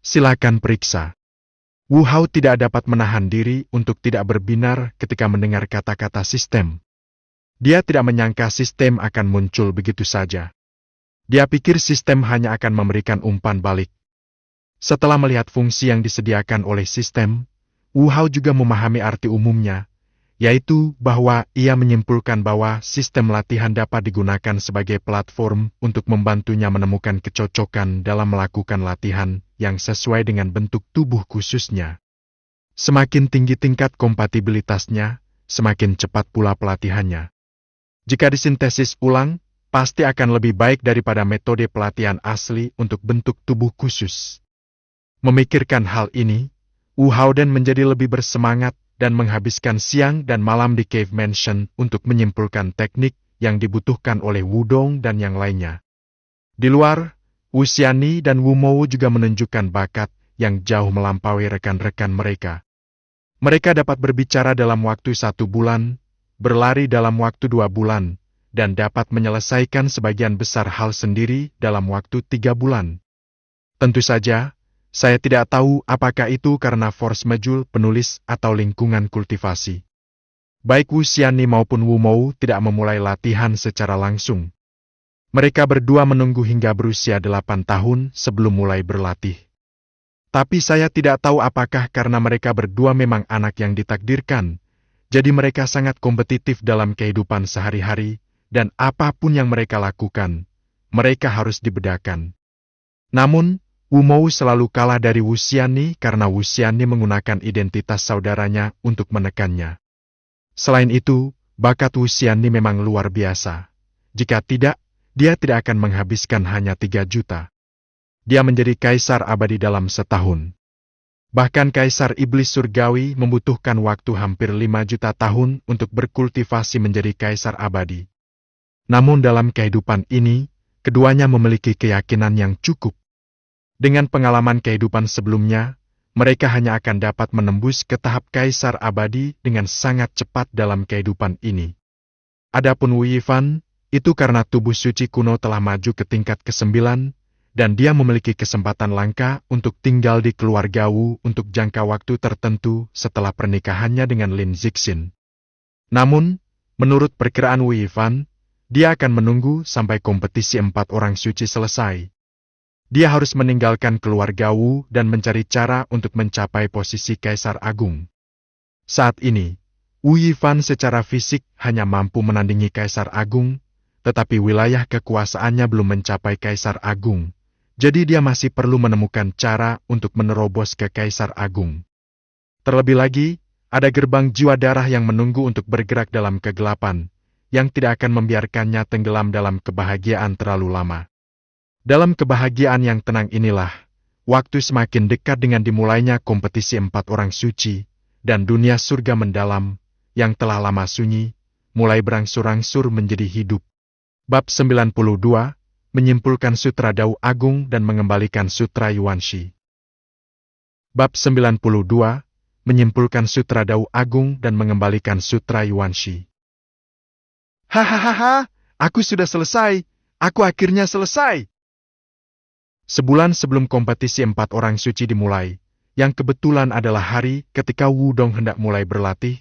Silakan periksa. Wu Hao tidak dapat menahan diri untuk tidak berbinar ketika mendengar kata-kata sistem. Dia tidak menyangka sistem akan muncul begitu saja. Dia pikir sistem hanya akan memberikan umpan balik. Setelah melihat fungsi yang disediakan oleh sistem, Wu Hao juga memahami arti umumnya, yaitu bahwa ia menyimpulkan bahwa sistem latihan dapat digunakan sebagai platform untuk membantunya menemukan kecocokan dalam melakukan latihan yang sesuai dengan bentuk tubuh khususnya. Semakin tinggi tingkat kompatibilitasnya, semakin cepat pula pelatihannya. Jika disintesis ulang, pasti akan lebih baik daripada metode pelatihan asli untuk bentuk tubuh khusus. Memikirkan hal ini, Wu Hao dan menjadi lebih bersemangat dan menghabiskan siang dan malam di Cave Mansion untuk menyimpulkan teknik yang dibutuhkan oleh Wudong dan yang lainnya. Di luar, Wu Xianni dan Wu Mou juga menunjukkan bakat yang jauh melampaui rekan-rekan mereka. Mereka dapat berbicara dalam waktu 1 bulan, berlari dalam waktu 2 bulan, dan dapat menyelesaikan sebagian besar hal sendiri dalam waktu 3 bulan. Tentu saja, saya tidak tahu apakah itu karena force majul penulis atau lingkungan kultivasi. Baik Wu Xianni maupun Wu Mou tidak memulai latihan secara langsung. Mereka berdua menunggu hingga berusia 8 tahun sebelum mulai berlatih. Tapi saya tidak tahu apakah karena mereka berdua memang anak yang ditakdirkan, jadi mereka sangat kompetitif dalam kehidupan sehari-hari, dan apapun yang mereka lakukan, mereka harus dibedakan. Namun, Wu Mou selalu kalah dari Wu Xianni karena Wu Xianni menggunakan identitas saudaranya untuk menekannya. Selain itu, bakat Wu Xianni memang luar biasa. Jika tidak, dia tidak akan menghabiskan hanya 3 juta. Dia menjadi kaisar abadi dalam setahun. Bahkan kaisar iblis surgawi membutuhkan waktu hampir 5 juta tahun untuk berkultivasi menjadi kaisar abadi. Namun dalam kehidupan ini, keduanya memiliki keyakinan yang cukup. Dengan pengalaman kehidupan sebelumnya, mereka hanya akan dapat menembus ke tahap kaisar abadi dengan sangat cepat dalam kehidupan ini. Adapun Wu Yifan, itu karena tubuh suci kuno telah maju ke tingkat ke-9, dan dia memiliki kesempatan langka untuk tinggal di keluarga Wu untuk jangka waktu tertentu setelah pernikahannya dengan Lin Zixin. Namun, menurut perkiraan Wu Yifan, dia akan menunggu sampai kompetisi 4 orang suci selesai. Dia harus meninggalkan keluarga Wu dan mencari cara untuk mencapai posisi Kaisar Agung. Saat ini, Wu Yifan secara fisik hanya mampu menandingi Kaisar Agung, tetapi wilayah kekuasaannya belum mencapai Kaisar Agung, jadi dia masih perlu menemukan cara untuk menerobos ke Kaisar Agung. Terlebih lagi, ada gerbang jiwa darah yang menunggu untuk bergerak dalam kegelapan, yang tidak akan membiarkannya tenggelam dalam kebahagiaan terlalu lama. Dalam kebahagiaan yang tenang inilah, waktu semakin dekat dengan dimulainya kompetisi 4 orang suci, dan dunia surga mendalam, yang telah lama sunyi, mulai berangsur-angsur menjadi hidup. Bab 92, menyimpulkan Sutra Dao Agung dan mengembalikan Sutra Yuanshi. Bab 92, menyimpulkan Sutra Dao Agung dan mengembalikan Sutra Yuanshi. Hahaha, aku sudah selesai, aku akhirnya selesai. Sebulan sebelum kompetisi 4 orang suci dimulai, yang kebetulan adalah hari ketika Wudong hendak mulai berlatih,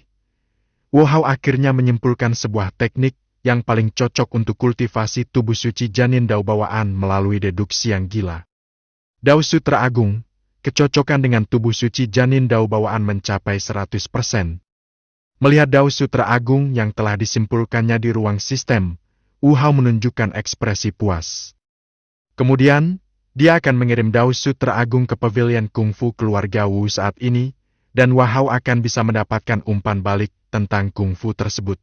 Wu Hao akhirnya menyimpulkan sebuah teknik yang paling cocok untuk kultivasi tubuh suci janin dao bawaan melalui deduksi yang gila. Dao Sutra Agung, kecocokan dengan tubuh suci janin dao bawaan mencapai 100%. Melihat Dao Sutra Agung yang telah disimpulkannya di ruang sistem, Wu Hao menunjukkan ekspresi puas. Kemudian, dia akan mengirim Dao Sutra Agung ke pavilion kungfu keluarga Wu saat ini, dan Wu Hao akan bisa mendapatkan umpan balik tentang kungfu tersebut.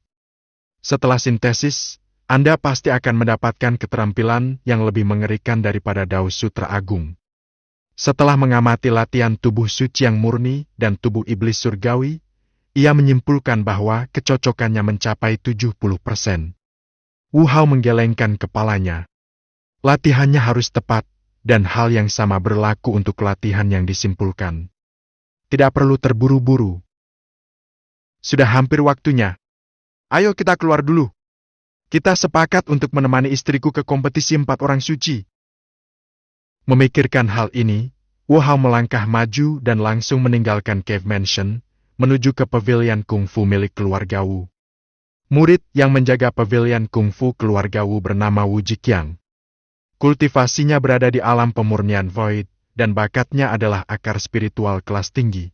Setelah sintesis, Anda pasti akan mendapatkan keterampilan yang lebih mengerikan daripada Dao Sutra Agung. Setelah mengamati latihan tubuh suci yang murni dan tubuh iblis surgawi, ia menyimpulkan bahwa kecocokannya mencapai 70%. Wu Hao menggelengkan kepalanya. Latihannya harus tepat, dan hal yang sama berlaku untuk latihan yang disimpulkan. Tidak perlu terburu-buru. Sudah hampir waktunya. Ayo kita keluar dulu. Kita sepakat untuk menemani istriku ke kompetisi 4 orang suci. Memikirkan hal ini, Wu Hao melangkah maju dan langsung meninggalkan Cave Mansion, menuju ke pavilion kungfu milik keluarga Wu. Murid yang menjaga pavilion kungfu keluarga Wu bernama Wu Jiqiang. Kultivasinya berada di alam pemurnian Void, dan bakatnya adalah akar spiritual kelas tinggi.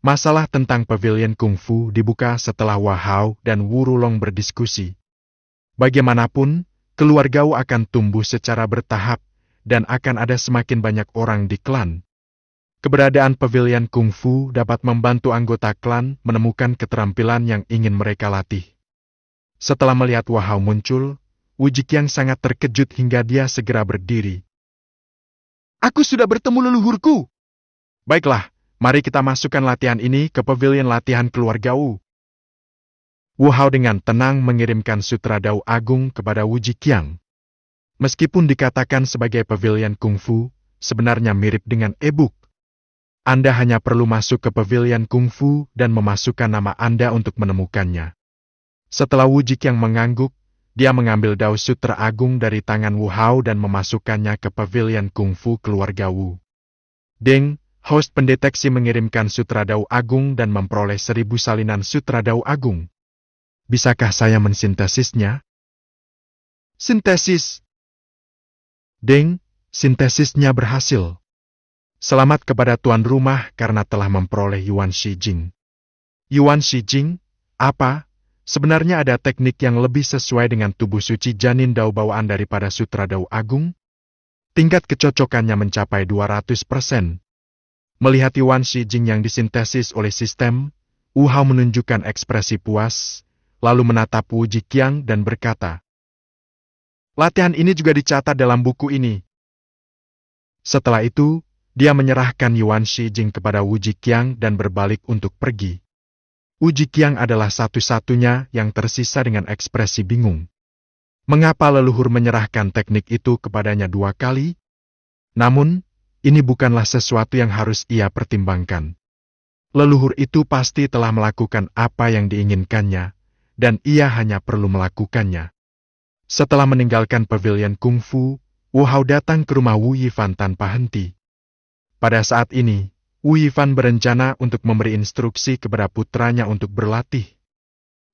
Masalah tentang pavilion kungfu dibuka setelah Wu Hao dan Wu Rulong berdiskusi. Bagaimanapun, keluarga Wu akan tumbuh secara bertahap, dan akan ada semakin banyak orang di klan. Keberadaan pavilion kungfu dapat membantu anggota klan menemukan keterampilan yang ingin mereka latih. Setelah melihat Wu Hao muncul, Wu Jiqiang sangat terkejut hingga dia segera berdiri. Aku sudah bertemu leluhurku. Baiklah, mari kita masukkan latihan ini ke pavilion latihan keluarga Wu. Wu Hao dengan tenang mengirimkan Sutra Dao Agung kepada Wu Jiqiang. Meskipun dikatakan sebagai pavilion kungfu, sebenarnya mirip dengan e-book. Anda hanya perlu masuk ke pavilion kungfu dan memasukkan nama Anda untuk menemukannya. Setelah Wu Jiqiang mengangguk, dia mengambil Dao Sutra Agung dari tangan Wu Hao dan memasukkannya ke pavilion kungfu keluarga Wu. Deng, host pendeteksi mengirimkan Sutra Dao Agung dan memperoleh 1000 salinan Sutra Dao Agung. Bisakah saya mensintesisnya? Sintesis. Deng, sintesisnya berhasil. Selamat kepada tuan rumah karena telah memperoleh Yuan Shijing. Yuan Shijing? Apa? Sebenarnya ada teknik yang lebih sesuai dengan tubuh suci janin dao bawaan daripada Sutra Dao Agung? Tingkat kecocokannya mencapai 200%. Melihat Yuan Shijing yang disintesis oleh sistem, Wu Hao menunjukkan ekspresi puas, lalu menatap Wu Jiqiang dan berkata, latihan ini juga dicatat dalam buku ini. Setelah itu, dia menyerahkan Yuan Shijing kepada Wu Jiqiang dan berbalik untuk pergi. Wu Jiqiang adalah satu-satunya yang tersisa dengan ekspresi bingung. Mengapa leluhur menyerahkan teknik itu kepadanya 2 kali? Namun, ini bukanlah sesuatu yang harus ia pertimbangkan. Leluhur itu pasti telah melakukan apa yang diinginkannya, dan ia hanya perlu melakukannya. Setelah meninggalkan pavilion kungfu, Wu Hao datang ke rumah Wu Yifan tanpa henti. Pada saat ini, Wu Yifan berencana untuk memberi instruksi kepada putranya untuk berlatih.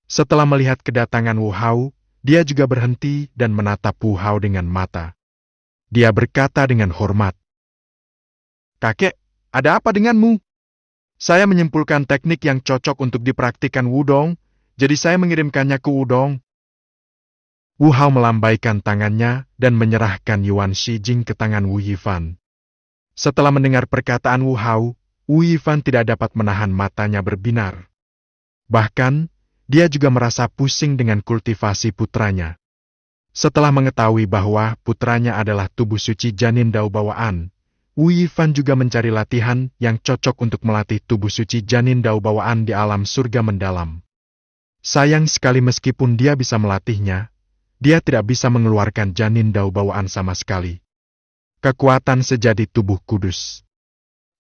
Setelah melihat kedatangan Wu Hao, dia juga berhenti dan menatap Wu Hao dengan mata. Dia berkata dengan hormat, "Kakek, ada apa denganmu? Saya menyimpulkan teknik yang cocok untuk dipraktikkan Wudong, jadi saya mengirimkannya ke Wudong." Wu Hao melambaikan tangannya dan menyerahkan Yuan Shijing ke tangan Wu Yifan. Setelah mendengar perkataan Wu Hao, Wu Yifan tidak dapat menahan matanya berbinar. Bahkan, dia juga merasa pusing dengan kultivasi putranya. Setelah mengetahui bahwa putranya adalah tubuh suci janin dao bawaan, Wu Yifan juga mencari latihan yang cocok untuk melatih tubuh suci janin dao bawaan di alam surga mendalam. Sayang sekali meskipun dia bisa melatihnya, dia tidak bisa mengeluarkan janin dao bawaan sama sekali. Kekuatan sejati tubuh kudus.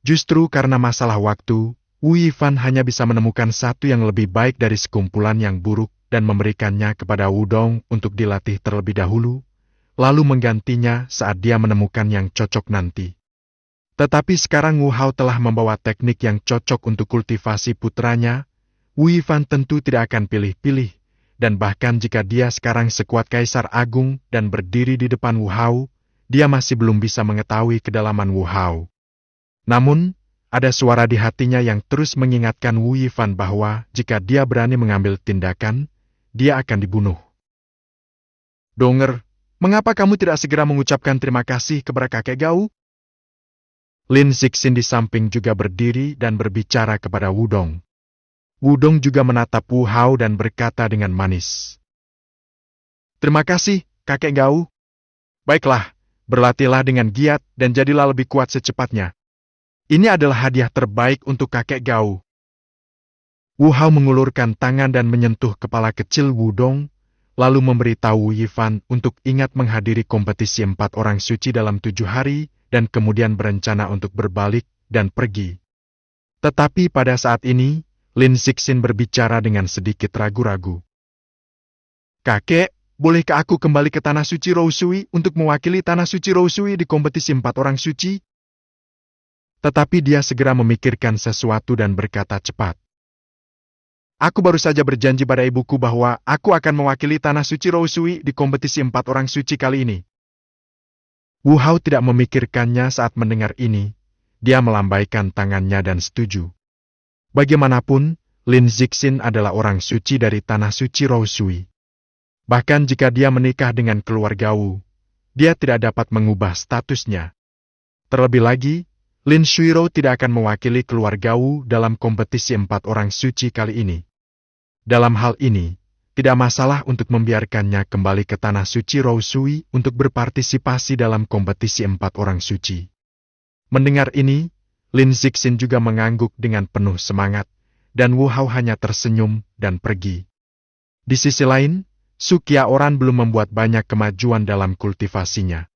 Justru karena masalah waktu, Wu Yifan hanya bisa menemukan satu yang lebih baik dari sekumpulan yang buruk dan memberikannya kepada Wudong untuk dilatih terlebih dahulu, lalu menggantinya saat dia menemukan yang cocok nanti. Tetapi sekarang Wu Hao telah membawa teknik yang cocok untuk kultivasi putranya, Wu Yifan tentu tidak akan pilih-pilih, dan bahkan jika dia sekarang sekuat Kaisar Agung dan berdiri di depan Wu Hao, dia masih belum bisa mengetahui kedalaman Wu Hao. Namun, ada suara di hatinya yang terus mengingatkan Wu Yifan bahwa jika dia berani mengambil tindakan, dia akan dibunuh. Donger, mengapa kamu tidak segera mengucapkan terima kasih kepada kakek Gao? Lin Zixin di samping juga berdiri dan berbicara kepada Wudong. Wudong juga menatap Wu Hao dan berkata dengan manis. Terima kasih, kakek Gao. Baiklah, berlatihlah dengan giat dan jadilah lebih kuat secepatnya. Ini adalah hadiah terbaik untuk kakek Gao. Wu Hao mengulurkan tangan dan menyentuh kepala kecil Wudong, lalu memberitahu Wu Yifan untuk ingat menghadiri kompetisi 4 orang suci dalam 7 hari, dan kemudian berencana untuk berbalik dan pergi. Tetapi pada saat ini, Lin Zixin berbicara dengan sedikit ragu-ragu. Kakek, bolehkah aku kembali ke Tanah Suci Rousui untuk mewakili Tanah Suci Rousui di kompetisi 4 orang suci? Tetapi dia segera memikirkan sesuatu dan berkata cepat. Aku baru saja berjanji pada ibuku bahwa aku akan mewakili Tanah Suci Rousui di kompetisi 4 orang suci kali ini. Wu Hao tidak memikirkannya saat mendengar ini. Dia melambaikan tangannya dan setuju. Bagaimanapun, Lin Zixin adalah orang suci dari Tanah Suci Rousui. Bahkan jika dia menikah dengan keluarga Wu, dia tidak dapat mengubah statusnya. Terlebih lagi, Lin Shuiro tidak akan mewakili keluarga Wu dalam kompetisi 4 orang suci kali ini. Dalam hal ini, tidak masalah untuk membiarkannya kembali ke Tanah Suci Rousui untuk berpartisipasi dalam kompetisi 4 orang suci. Mendengar ini, Lin Zixin juga mengangguk dengan penuh semangat, dan Wu Hao hanya tersenyum dan pergi. Di sisi lain, Su Qiaoran belum membuat banyak kemajuan dalam kultivasinya.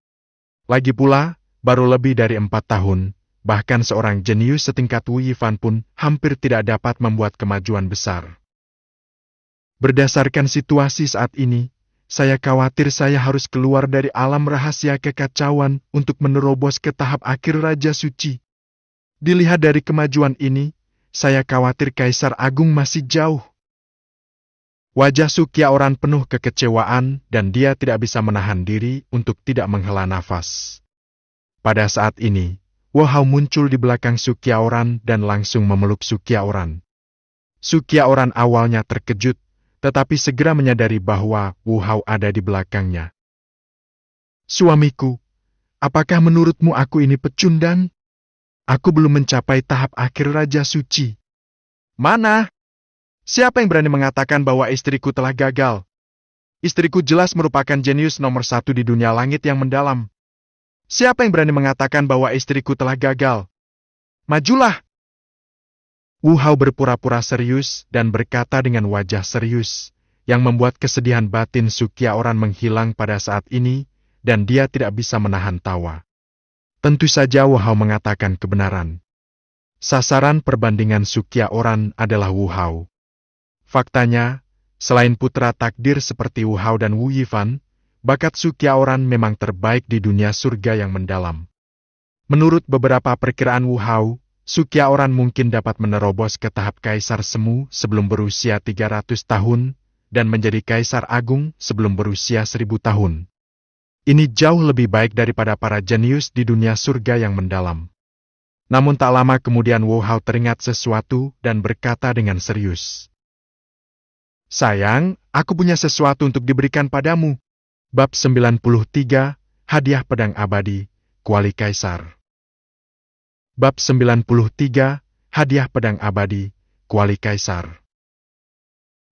Lagi pula, baru lebih dari 4 tahun, bahkan seorang jenius setingkat Wu Yifan pun hampir tidak dapat membuat kemajuan besar. Berdasarkan situasi saat ini, saya khawatir saya harus keluar dari alam rahasia kekacauan untuk menerobos ke tahap akhir Raja Suci. Dilihat dari kemajuan ini, saya khawatir Kaisar Agung masih jauh. Wajah Su Qiaoran penuh kekecewaan dan dia tidak bisa menahan diri untuk tidak menghela nafas. Pada saat ini, Wu Hao muncul di belakang Su Qiaoran dan langsung memeluk Su Qiaoran. Su Qiaoran awalnya terkejut, tetapi segera menyadari bahwa Wu Hao ada di belakangnya. Suamiku, apakah menurutmu aku ini pecundang? Aku belum mencapai tahap akhir Raja Suci. Mana? Siapa yang berani mengatakan bahwa istriku telah gagal? Istriku jelas merupakan jenius nomor 1 di dunia langit yang mendalam. Siapa yang berani mengatakan bahwa istriku telah gagal? Majulah! Wu Hao berpura-pura serius dan berkata dengan wajah serius, yang membuat kesedihan batin Su Qiaoran menghilang pada saat ini, dan dia tidak bisa menahan tawa. Tentu saja Wu Hao mengatakan kebenaran. Sasaran perbandingan Su Qiaoran adalah Wu Hao. Faktanya, selain putra takdir seperti Wu Hao dan Wu Yifan, bakat Su Qiaoran memang terbaik di dunia surga yang mendalam. Menurut beberapa perkiraan Wu Hao, Su Qiaoran mungkin dapat menerobos ke tahap Kaisar Semu sebelum berusia 300 tahun, dan menjadi Kaisar Agung sebelum berusia 1000 tahun. Ini jauh lebih baik daripada para jenius di dunia surga yang mendalam. Namun tak lama kemudian Wu Hao teringat sesuatu dan berkata dengan serius. Sayang, aku punya sesuatu untuk diberikan padamu. Bab 93, Hadiah Pedang Abadi, Kuali Kaisar. Bab 93, Hadiah Pedang Abadi, Kuali Kaisar.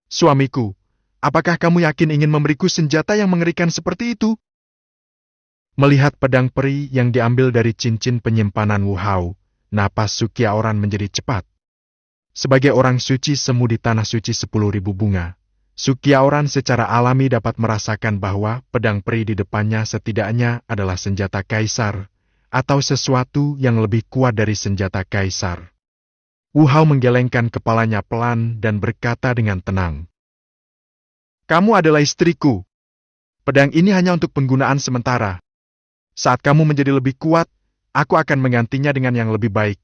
Suamiku, apakah kamu yakin ingin memberiku senjata yang mengerikan seperti itu? Melihat pedang peri yang diambil dari cincin penyimpanan Wu Hao, napas Su Qiaoran menjadi cepat. Sebagai orang suci semu di Tanah Suci 10.000 bunga, Su Qiaoran secara alami dapat merasakan bahwa pedang peri di depannya setidaknya adalah senjata kaisar, atau sesuatu yang lebih kuat dari senjata kaisar. Wu Hao menggelengkan kepalanya pelan dan berkata dengan tenang. Kamu adalah istriku. Pedang ini hanya untuk penggunaan sementara. Saat kamu menjadi lebih kuat, aku akan menggantinya dengan yang lebih baik.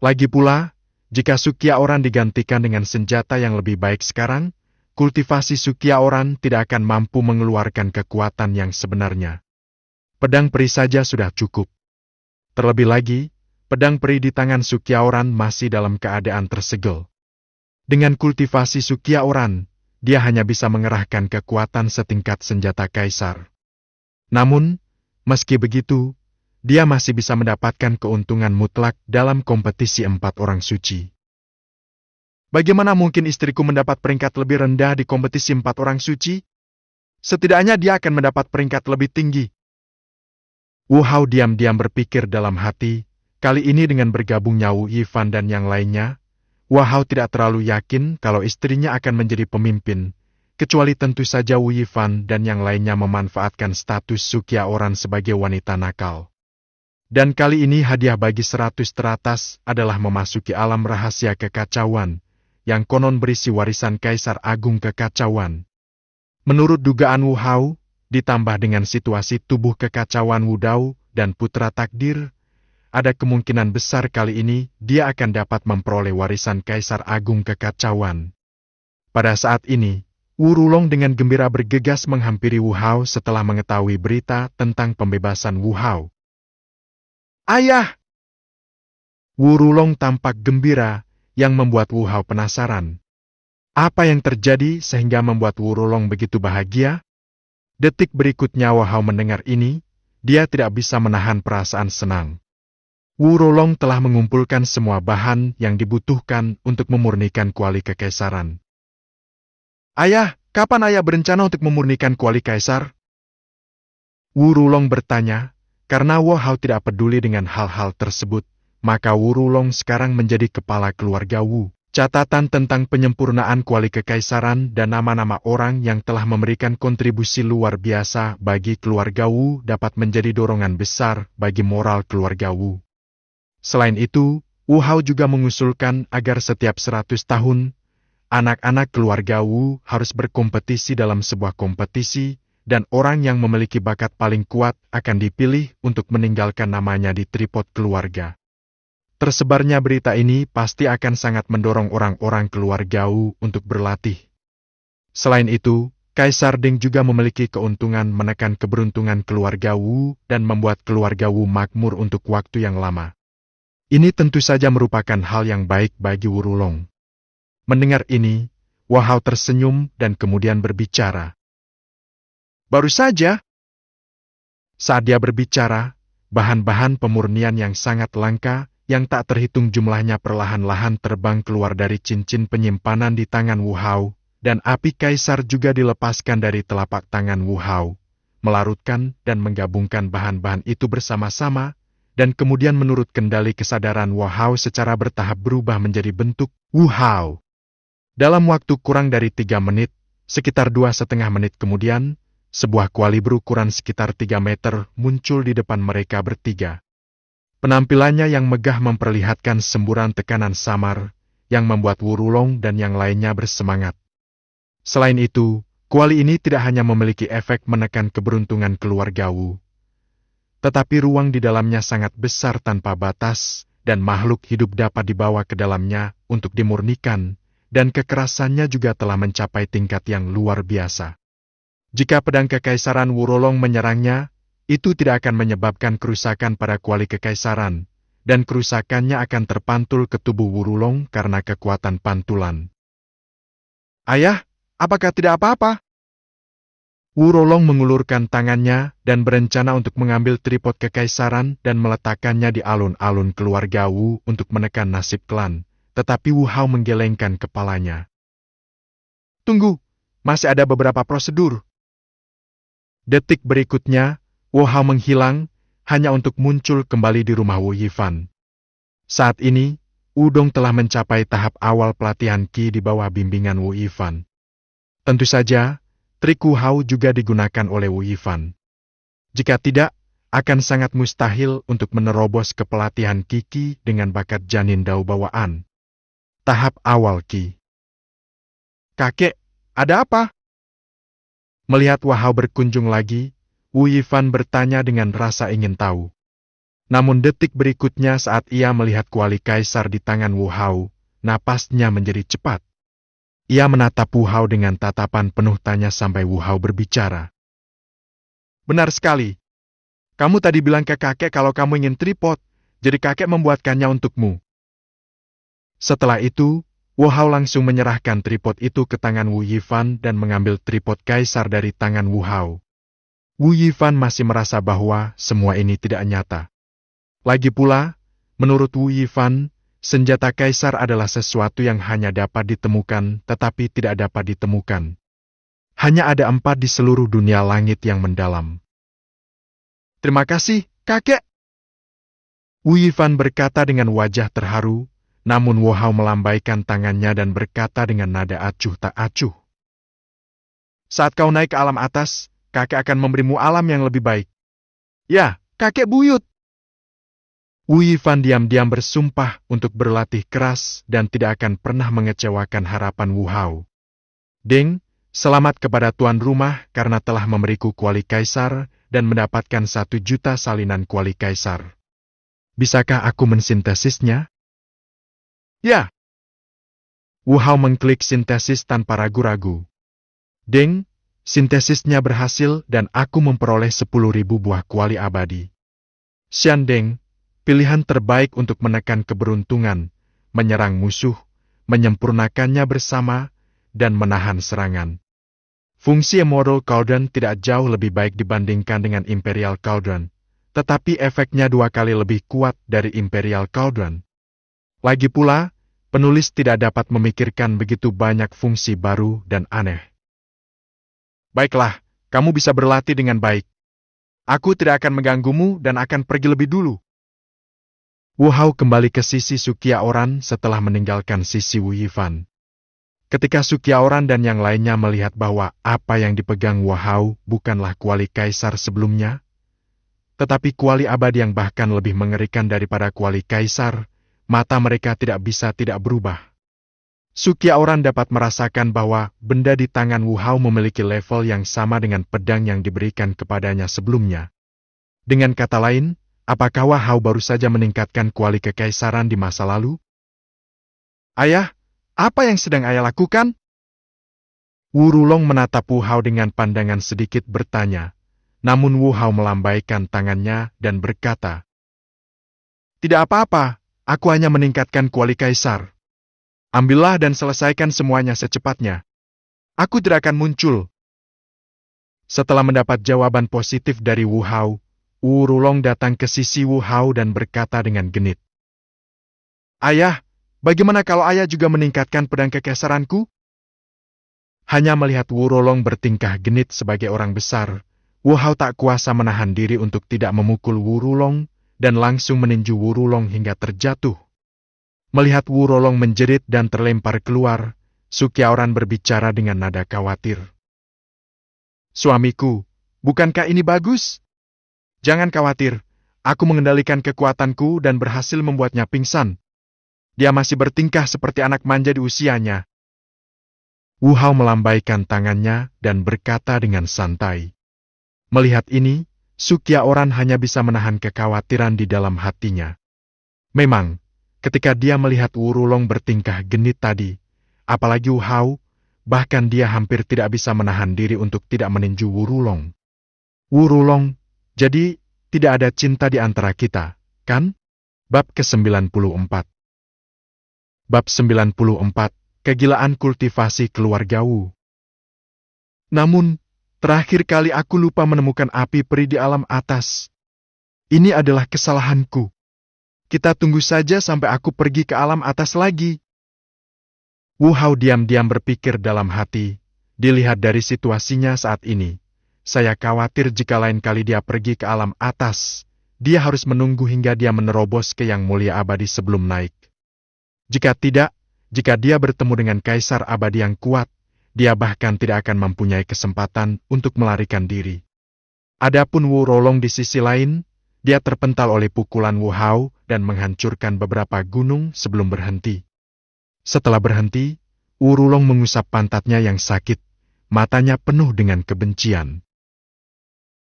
Lagi pula, Jika Sukia Oran digantikan dengan senjata yang lebih baik sekarang, kultivasi Sukia Oran tidak akan mampu mengeluarkan kekuatan yang sebenarnya. Pedang peri saja sudah cukup. Terlebih lagi, pedang peri di tangan Sukia Oran masih dalam keadaan tersegel. Dengan kultivasi Sukia Oran, dia hanya bisa mengerahkan kekuatan setingkat senjata kaisar. Namun, meski begitu, dia masih bisa mendapatkan keuntungan mutlak dalam kompetisi 4 orang suci. Bagaimana mungkin istriku mendapat peringkat lebih rendah di kompetisi 4 orang suci? Setidaknya dia akan mendapat peringkat lebih tinggi. Wu Hao diam-diam berpikir dalam hati, kali ini dengan bergabungnya Wu Yifan dan yang lainnya, Wu Hao tidak terlalu yakin kalau istrinya akan menjadi pemimpin, kecuali tentu saja Wu Yifan dan yang lainnya memanfaatkan status Sukia Oran sebagai wanita nakal. Dan kali ini hadiah bagi 100 teratas adalah memasuki alam rahasia kekacauan, yang konon berisi warisan Kaisar Agung Kekacauan. Menurut dugaan Wu Hao, ditambah dengan situasi tubuh kekacauan Wu Dao dan Putra Takdir, ada kemungkinan besar kali ini dia akan dapat memperoleh warisan Kaisar Agung Kekacauan. Pada saat ini, Wu Rulong dengan gembira bergegas menghampiri Wu Hao setelah mengetahui berita tentang pembebasan Wu Hao. Ayah! Wu Rulong tampak gembira, yang membuat Wu Hao penasaran. Apa yang terjadi sehingga membuat Wu Rulong begitu bahagia? Detik berikutnya Wu Hao mendengar ini, dia tidak bisa menahan perasaan senang. Wu Rulong telah mengumpulkan semua bahan yang dibutuhkan untuk memurnikan kuali kekaisaran. Ayah, kapan ayah berencana untuk memurnikan kuali kaisar? Wu Rulong bertanya. Karena Wu Hao tidak peduli dengan hal-hal tersebut, maka Wu Rulong sekarang menjadi kepala keluarga Wu. Catatan tentang penyempurnaan kuali kekaisaran dan nama-nama orang yang telah memberikan kontribusi luar biasa bagi keluarga Wu dapat menjadi dorongan besar bagi moral keluarga Wu. Selain itu, Wu Hao juga mengusulkan agar setiap 100 tahun, anak-anak keluarga Wu harus berkompetisi dalam sebuah kompetisi, dan orang yang memiliki bakat paling kuat akan dipilih untuk meninggalkan namanya di tripod keluarga. Tersebarnya berita ini pasti akan sangat mendorong orang-orang keluarga Wu untuk berlatih. Selain itu, Kaisar Ding juga memiliki keuntungan menekan keberuntungan keluarga Wu dan membuat keluarga Wu makmur untuk waktu yang lama. Ini tentu saja merupakan hal yang baik bagi Wu Rulong. Mendengar ini, Wu Hao tersenyum dan kemudian berbicara. Baru saja, saat dia berbicara, bahan-bahan pemurnian yang sangat langka, yang tak terhitung jumlahnya perlahan-lahan terbang keluar dari cincin penyimpanan di tangan Wu Hao, dan api kaisar juga dilepaskan dari telapak tangan Wu Hao, melarutkan dan menggabungkan bahan-bahan itu bersama-sama, dan kemudian menurut kendali kesadaran Wu Hao secara bertahap berubah menjadi bentuk Wu Hao. Dalam waktu kurang dari 3 menit, sekitar 2,5 menit kemudian, sebuah kuali berukuran sekitar 3 meter muncul di depan mereka bertiga. Penampilannya yang megah memperlihatkan semburan tekanan samar, yang membuat Wu Rulong dan yang lainnya bersemangat. Selain itu, kuali ini tidak hanya memiliki efek menekan keberuntungan keluarga Wu, tetapi ruang di dalamnya sangat besar tanpa batas, dan makhluk hidup dapat dibawa ke dalamnya untuk dimurnikan, dan kekerasannya juga telah mencapai tingkat yang luar biasa. Jika pedang kekaisaran Wu Rulong menyerangnya, itu tidak akan menyebabkan kerusakan pada kuali kekaisaran, dan kerusakannya akan terpantul ke tubuh Wu Rulong karena kekuatan pantulan. Ayah, apakah tidak apa-apa? Wu Rulong mengulurkan tangannya dan berencana untuk mengambil tripod kekaisaran dan meletakkannya di alun-alun keluarga Wu untuk menekan nasib klan, tetapi Wu Hao menggelengkan kepalanya. Tunggu, masih ada beberapa prosedur. Detik berikutnya, Wu Hao menghilang, hanya untuk muncul kembali di rumah Wu Yifan. Saat ini, Wu Dong telah mencapai tahap awal pelatihan Qi di bawah bimbingan Wu Yifan. Tentu saja, trik Wu Hao juga digunakan oleh Wu Yifan. Jika tidak, akan sangat mustahil untuk menerobos ke pelatihan Qi dengan bakat janin dao bawaan. Tahap awal Qi. Kakek, ada apa? Melihat Wu Hao berkunjung lagi, Wu Yifan bertanya dengan rasa ingin tahu. Namun detik berikutnya saat ia melihat kuali kaisar di tangan Wu Hao, napasnya menjadi cepat. Ia menatap Wu Hao dengan tatapan penuh tanya sampai Wu Hao berbicara. Benar sekali. Kamu tadi bilang ke kakek kalau kamu ingin tripod, jadi kakek membuatkannya untukmu. Setelah itu, Wu Hao langsung menyerahkan tripod itu ke tangan Wu Yifan dan mengambil tripod kaisar dari tangan Wu Hao. Wu Yifan masih merasa bahwa semua ini tidak nyata. Lagi pula, menurut Wu Yifan, senjata kaisar adalah sesuatu yang hanya dapat ditemukan tetapi tidak dapat ditemukan. Hanya ada 4 di seluruh dunia langit yang mendalam. Terima kasih, kakek. Wu Yifan berkata dengan wajah terharu, namun Wu Hao melambaikan tangannya dan berkata dengan nada acuh tak acuh. Saat kau naik ke alam atas, kakek akan memberimu alam yang lebih baik. Ya, kakek buyut. Wu Yifan diam-diam bersumpah untuk berlatih keras dan tidak akan pernah mengecewakan harapan Wu Hao. Deng, selamat kepada tuan rumah karena telah memberiku kuali kaisar dan mendapatkan 1 juta salinan kuali kaisar. Bisakah aku mensintesisnya? Ya. Wu Hao mengklik sintesis tanpa ragu-ragu. Deng, sintesisnya berhasil dan aku memperoleh 10.000 buah kuali abadi. Xian Deng, pilihan terbaik untuk menekan keberuntungan, menyerang musuh, menyempurnakannya bersama, dan menahan serangan. Fungsi Emerald Cauldron tidak jauh lebih baik dibandingkan dengan Imperial Cauldron, tetapi efeknya 2 kali lebih kuat dari Imperial Cauldron. Lagi pula, penulis tidak dapat memikirkan begitu banyak fungsi baru dan aneh. Baiklah, kamu bisa berlatih dengan baik. Aku tidak akan mengganggumu dan akan pergi lebih dulu. Wu Hao kembali ke sisi Sukyaoran setelah meninggalkan sisi Wu Yifan. Ketika Sukyaoran dan yang lainnya melihat bahwa apa yang dipegang Wu Hao bukanlah kuali kaisar sebelumnya, tetapi kuali abadi yang bahkan lebih mengerikan daripada kuali kaisar, mata mereka tidak bisa tidak berubah. Sukyaoran dapat merasakan bahwa benda di tangan Wu Hao memiliki level yang sama dengan pedang yang diberikan kepadanya sebelumnya. Dengan kata lain, apakah Wu Hao baru saja meningkatkan kuali kekaisaran di masa lalu? Ayah, apa yang sedang ayah lakukan? Wu Rulong menatap Wu Hao dengan pandangan sedikit bertanya, namun Wu Hao melambaikan tangannya dan berkata, Tidak apa-apa, aku hanya meningkatkan kuali kaisar. Ambillah dan selesaikan semuanya secepatnya. Aku tidak akan muncul. Setelah mendapat jawaban positif dari Wu Hao, Wu Rulong datang ke sisi Wu Hao dan berkata dengan genit. Ayah, bagaimana kalau ayah juga meningkatkan pedang kekaisaranku? Hanya melihat Wu Rulong bertingkah genit sebagai orang besar, Wu Hao tak kuasa menahan diri untuk tidak memukul Wu Rulong dan langsung meninju Wu Rulong hingga terjatuh. Melihat Wu Rulong menjerit dan terlempar keluar, Sukyaoran berbicara dengan nada khawatir. Suamiku, bukankah ini bagus? Jangan khawatir, aku mengendalikan kekuatanku dan berhasil membuatnya pingsan. Dia masih bertingkah seperti anak manja di usianya. Wu Hao melambaikan tangannya dan berkata dengan santai. Melihat ini, Sukyaoran hanya bisa menahan kekhawatiran di dalam hatinya. Memang, ketika dia melihat Wu Rulong bertingkah genit tadi, apalagi Wu Hao, bahkan dia hampir tidak bisa menahan diri untuk tidak meninju Wu Rulong. Wu Rulong, jadi tidak ada cinta di antara kita, kan? Bab ke-94. Bab 94, Kegilaan Kultivasi Keluarga Wu. Namun, terakhir kali aku lupa menemukan api peri di alam atas. Ini adalah kesalahanku. Kita tunggu saja sampai aku pergi ke alam atas lagi. Wu Hao diam-diam berpikir dalam hati, dilihat dari situasinya saat ini. Saya khawatir jika lain kali dia pergi ke alam atas, dia harus menunggu hingga dia menerobos ke yang mulia abadi sebelum naik. Jika tidak, jika dia bertemu dengan kaisar abadi yang kuat, dia bahkan tidak akan mempunyai kesempatan untuk melarikan diri. Adapun Wu Rulong di sisi lain, dia terpental oleh pukulan Wu Hao dan menghancurkan beberapa gunung sebelum berhenti. Setelah berhenti, Wu Rulong mengusap pantatnya yang sakit, matanya penuh dengan kebencian.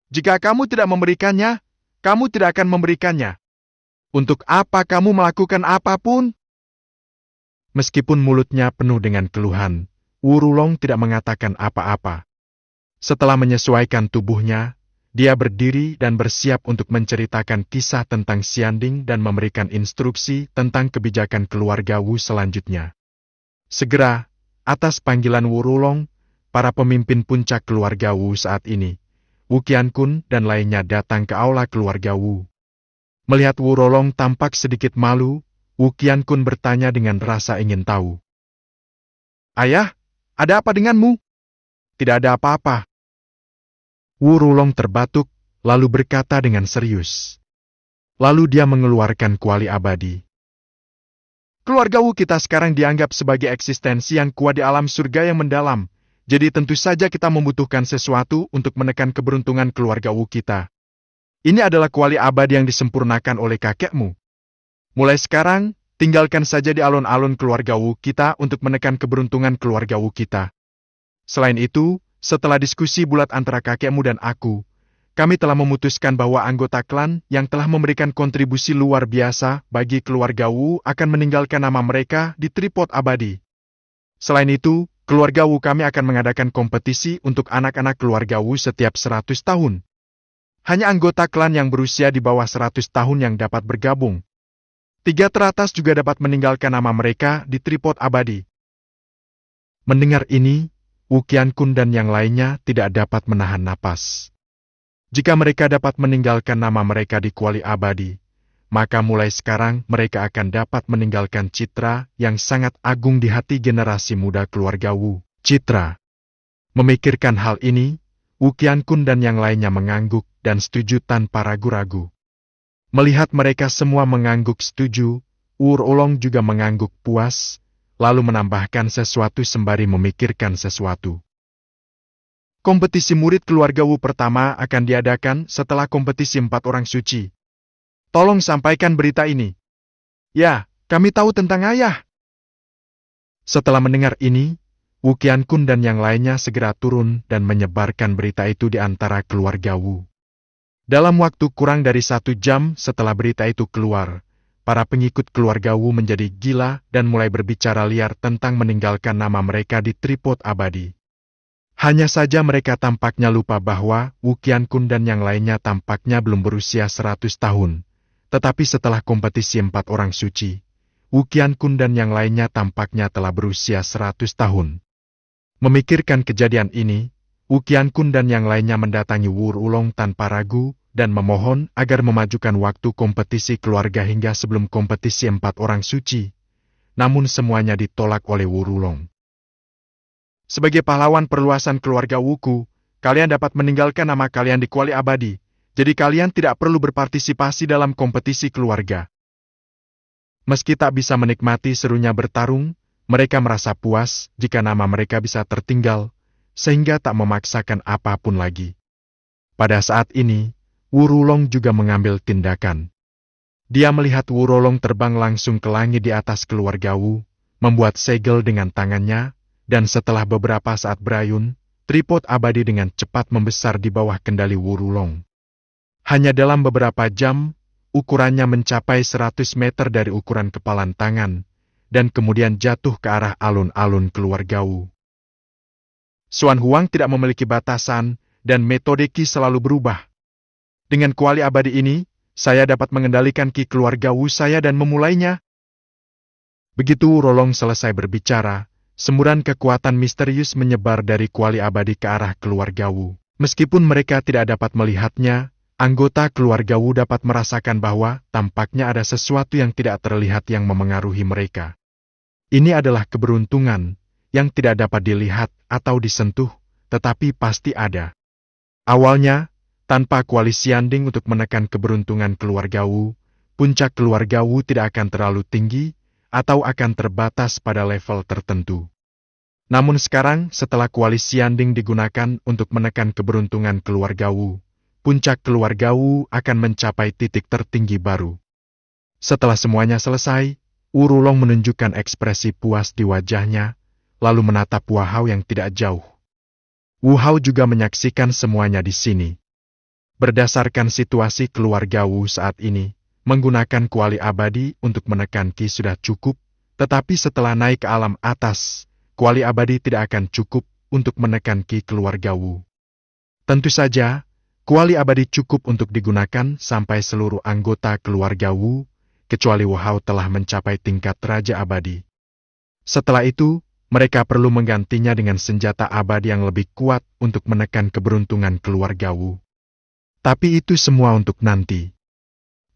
Jika kamu tidak memberikannya, kamu tidak akan memberikannya. Untuk apa kamu melakukan apapun? Meskipun mulutnya penuh dengan keluhan, Wu Rulong tidak mengatakan apa-apa. Setelah menyesuaikan tubuhnya, dia berdiri dan bersiap untuk menceritakan kisah tentang Xianding dan memberikan instruksi tentang kebijakan keluarga Wu selanjutnya. Segera, atas panggilan Wu Rulong, para pemimpin puncak keluarga Wu saat ini, Wu Qiankun dan lainnya datang ke aula keluarga Wu. Melihat Wu Rulong tampak sedikit malu, Wu Qiankun bertanya dengan rasa ingin tahu. "Ayah, ada apa denganmu?" "Tidak ada apa-apa." Wu Rulong terbatuk, lalu berkata dengan serius. Lalu dia mengeluarkan kuali abadi. "Keluarga Wu kita sekarang dianggap sebagai eksistensi yang kuat di alam surga yang mendalam. Jadi tentu saja kita membutuhkan sesuatu untuk menekan keberuntungan keluarga Wu kita. Ini adalah kuali abadi yang disempurnakan oleh kakekmu. Mulai sekarang, tinggalkan saja di alun-alun keluarga Wu kita untuk menekan keberuntungan keluarga Wu kita. Selain itu, setelah diskusi bulat antara kakekmu dan aku, kami telah memutuskan bahwa anggota klan yang telah memberikan kontribusi luar biasa bagi keluarga Wu akan meninggalkan nama mereka di tripod abadi. Selain itu, keluarga Wu kami akan mengadakan kompetisi untuk anak-anak keluarga Wu setiap 100 tahun. Hanya anggota klan yang berusia di bawah 100 tahun yang dapat bergabung. 3 teratas juga dapat meninggalkan nama mereka di tripod abadi. Mendengar ini, Wu Qiankun dan yang lainnya tidak dapat menahan napas. Jika mereka dapat meninggalkan nama mereka di kuali abadi, maka mulai sekarang mereka akan dapat meninggalkan citra yang sangat agung di hati generasi muda keluarga Wu. Citra. Memikirkan hal ini, Wu Qiankun dan yang lainnya mengangguk dan setuju tanpa ragu-ragu. Melihat mereka semua mengangguk setuju, Wu Rulong juga mengangguk puas, lalu menambahkan sesuatu sembari memikirkan sesuatu. Kompetisi murid keluarga Wu pertama akan diadakan setelah kompetisi 4 orang suci. Tolong sampaikan berita ini. Ya, kami tahu tentang ayah. Setelah mendengar ini, Wu Qiankun dan yang lainnya segera turun dan menyebarkan berita itu di antara keluarga Wu. Dalam waktu kurang dari 1 jam setelah berita itu keluar, para pengikut keluarga Wu menjadi gila dan mulai berbicara liar tentang meninggalkan nama mereka di tripod abadi. Hanya saja mereka tampaknya lupa bahwa Wu Qiankun dan yang lainnya tampaknya belum berusia 100 tahun. Tetapi setelah kompetisi 4 orang suci, Wu Qiankun dan yang lainnya tampaknya telah berusia 100 tahun. Memikirkan kejadian ini, Wu Qiankun dan yang lainnya mendatangi Wu Rulong tanpa ragu dan memohon agar memajukan waktu kompetisi keluarga hingga sebelum kompetisi 4 orang suci. Namun semuanya ditolak oleh Wu Rulong. Sebagai pahlawan perluasan keluarga Wuku, kalian dapat meninggalkan nama kalian di kuali abadi, jadi kalian tidak perlu berpartisipasi dalam kompetisi keluarga. Meski tak bisa menikmati serunya bertarung, mereka merasa puas jika nama mereka bisa tertinggal, sehingga tak memaksakan apapun lagi. Pada saat ini, Wu Rulong juga mengambil tindakan. Dia melihat Wu Rulong terbang langsung ke langit di atas keluarga Wu, membuat segel dengan tangannya, dan setelah beberapa saat berayun, tripod abadi dengan cepat membesar di bawah kendali Wu Rulong. Hanya dalam beberapa jam, ukurannya mencapai 100 meter dari ukuran kepalan tangan, dan kemudian jatuh ke arah alun-alun keluarga Wu. Xuan Huang tidak memiliki batasan, dan metode Qi selalu berubah. Dengan kuali abadi ini, saya dapat mengendalikan Qi keluarga Wu saya dan memulainya. Begitu Wu Rulong selesai berbicara, semburan kekuatan misterius menyebar dari kuali abadi ke arah keluarga Wu. Meskipun mereka tidak dapat melihatnya, anggota keluarga Wu dapat merasakan bahwa tampaknya ada sesuatu yang tidak terlihat yang memengaruhi mereka. Ini adalah keberuntungan yang tidak dapat dilihat atau disentuh, tetapi pasti ada. Awalnya, tanpa kuali Xianding untuk menekan keberuntungan keluarga Wu, puncak keluarga Wu tidak akan terlalu tinggi atau akan terbatas pada level tertentu. Namun sekarang, setelah kuali Xianding digunakan untuk menekan keberuntungan keluarga Wu, puncak keluarga Wu akan mencapai titik tertinggi baru. Setelah semuanya selesai, Wu Rulong menunjukkan ekspresi puas di wajahnya, lalu menatap Wu Hao yang tidak jauh. Wu Hao juga menyaksikan semuanya di sini. Berdasarkan situasi keluarga Wu saat ini, menggunakan kuali abadi untuk menekan Qi sudah cukup, Tetapi setelah naik ke alam atas, kuali abadi tidak akan cukup untuk menekan ki keluarga Wu. Tentu saja, kuali abadi cukup untuk digunakan sampai seluruh anggota keluarga Wu, kecuali Wu Hao telah mencapai tingkat Raja Abadi. Setelah itu, mereka perlu menggantinya dengan senjata abadi yang lebih kuat untuk menekan keberuntungan keluarga Wu. Tapi itu semua untuk nanti.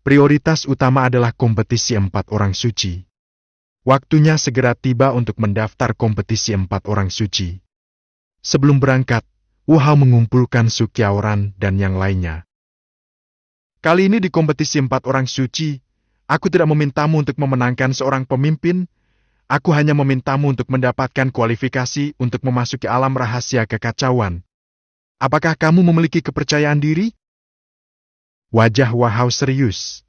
Prioritas utama adalah kompetisi 4 orang suci. Waktunya segera tiba untuk mendaftar kompetisi 4 orang suci. Sebelum berangkat, Wu Hao mengumpulkan Su Qiaoran dan yang lainnya. Kali ini di kompetisi 4 orang suci, aku tidak memintamu untuk memenangkan seorang pemimpin, aku hanya memintamu untuk mendapatkan kualifikasi untuk memasuki alam rahasia kekacauan. Apakah kamu memiliki kepercayaan diri? Wajah Wu Hao serius.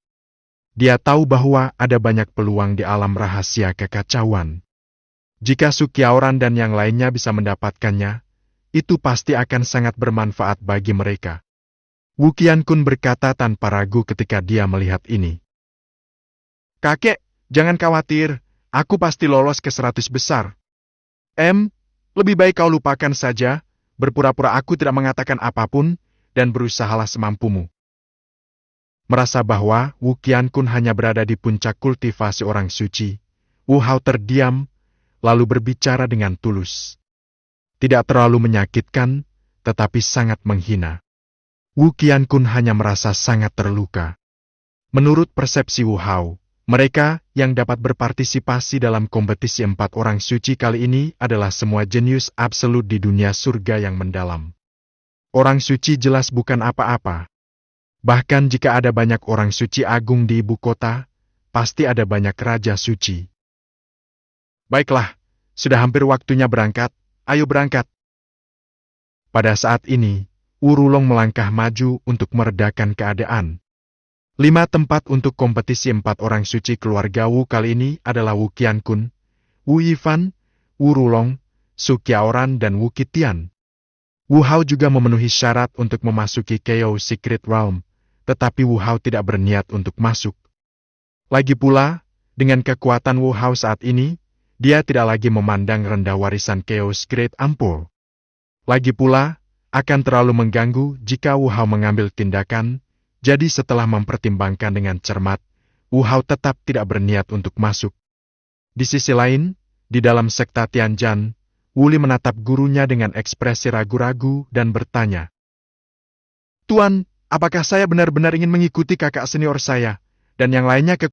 Dia tahu bahwa ada banyak peluang di alam rahasia kekacauan. Jika Su Qiaoran dan yang lainnya bisa mendapatkannya, itu pasti akan sangat bermanfaat bagi mereka. Wu Qiankun berkata tanpa ragu ketika dia melihat ini. Kakek, jangan khawatir, aku pasti lolos ke 100 besar. Lebih baik kau lupakan saja, berpura-pura aku tidak mengatakan apapun, dan berusahalah semampumu. Merasa bahwa Wu Qiankun hanya berada di puncak kultivasi orang suci, Wu Hao terdiam, lalu berbicara dengan tulus. Tidak terlalu menyakitkan, tetapi sangat menghina. Wu Qiankun hanya merasa sangat terluka. Menurut persepsi Wu Hao, mereka yang dapat berpartisipasi dalam kompetisi 4 orang suci kali ini adalah semua jenius absolut di dunia surga yang mendalam. Orang suci jelas bukan apa-apa. Bahkan jika ada banyak orang suci agung di ibu kota, pasti ada banyak raja suci. Baiklah, sudah hampir waktunya berangkat, ayo berangkat. Pada saat ini, Wu Rulong melangkah maju untuk meredakan keadaan. 5 tempat untuk kompetisi 4 orang suci keluarga Wu kali ini adalah Wu Qiankun, Wu Yifan, Wu Rulong, Su Qiaoran dan Wu Qitian. Wu Hao juga memenuhi syarat untuk memasuki Chaos Secret Realm, tetapi Wu Hao tidak berniat untuk masuk. Lagi pula, dengan kekuatan Wu Hao saat ini, dia tidak lagi memandang rendah warisan Chaos Great Ampul. Lagi pula, akan terlalu mengganggu jika Wu Hao mengambil tindakan, jadi setelah mempertimbangkan dengan cermat, Wu Hao tetap tidak berniat untuk masuk. Di sisi lain, di dalam sekta Tianjan, Wu Li menatap gurunya dengan ekspresi ragu-ragu dan bertanya, Tuan, apakah saya benar-benar ingin mengikuti kakak senior saya, dan yang lainnya ke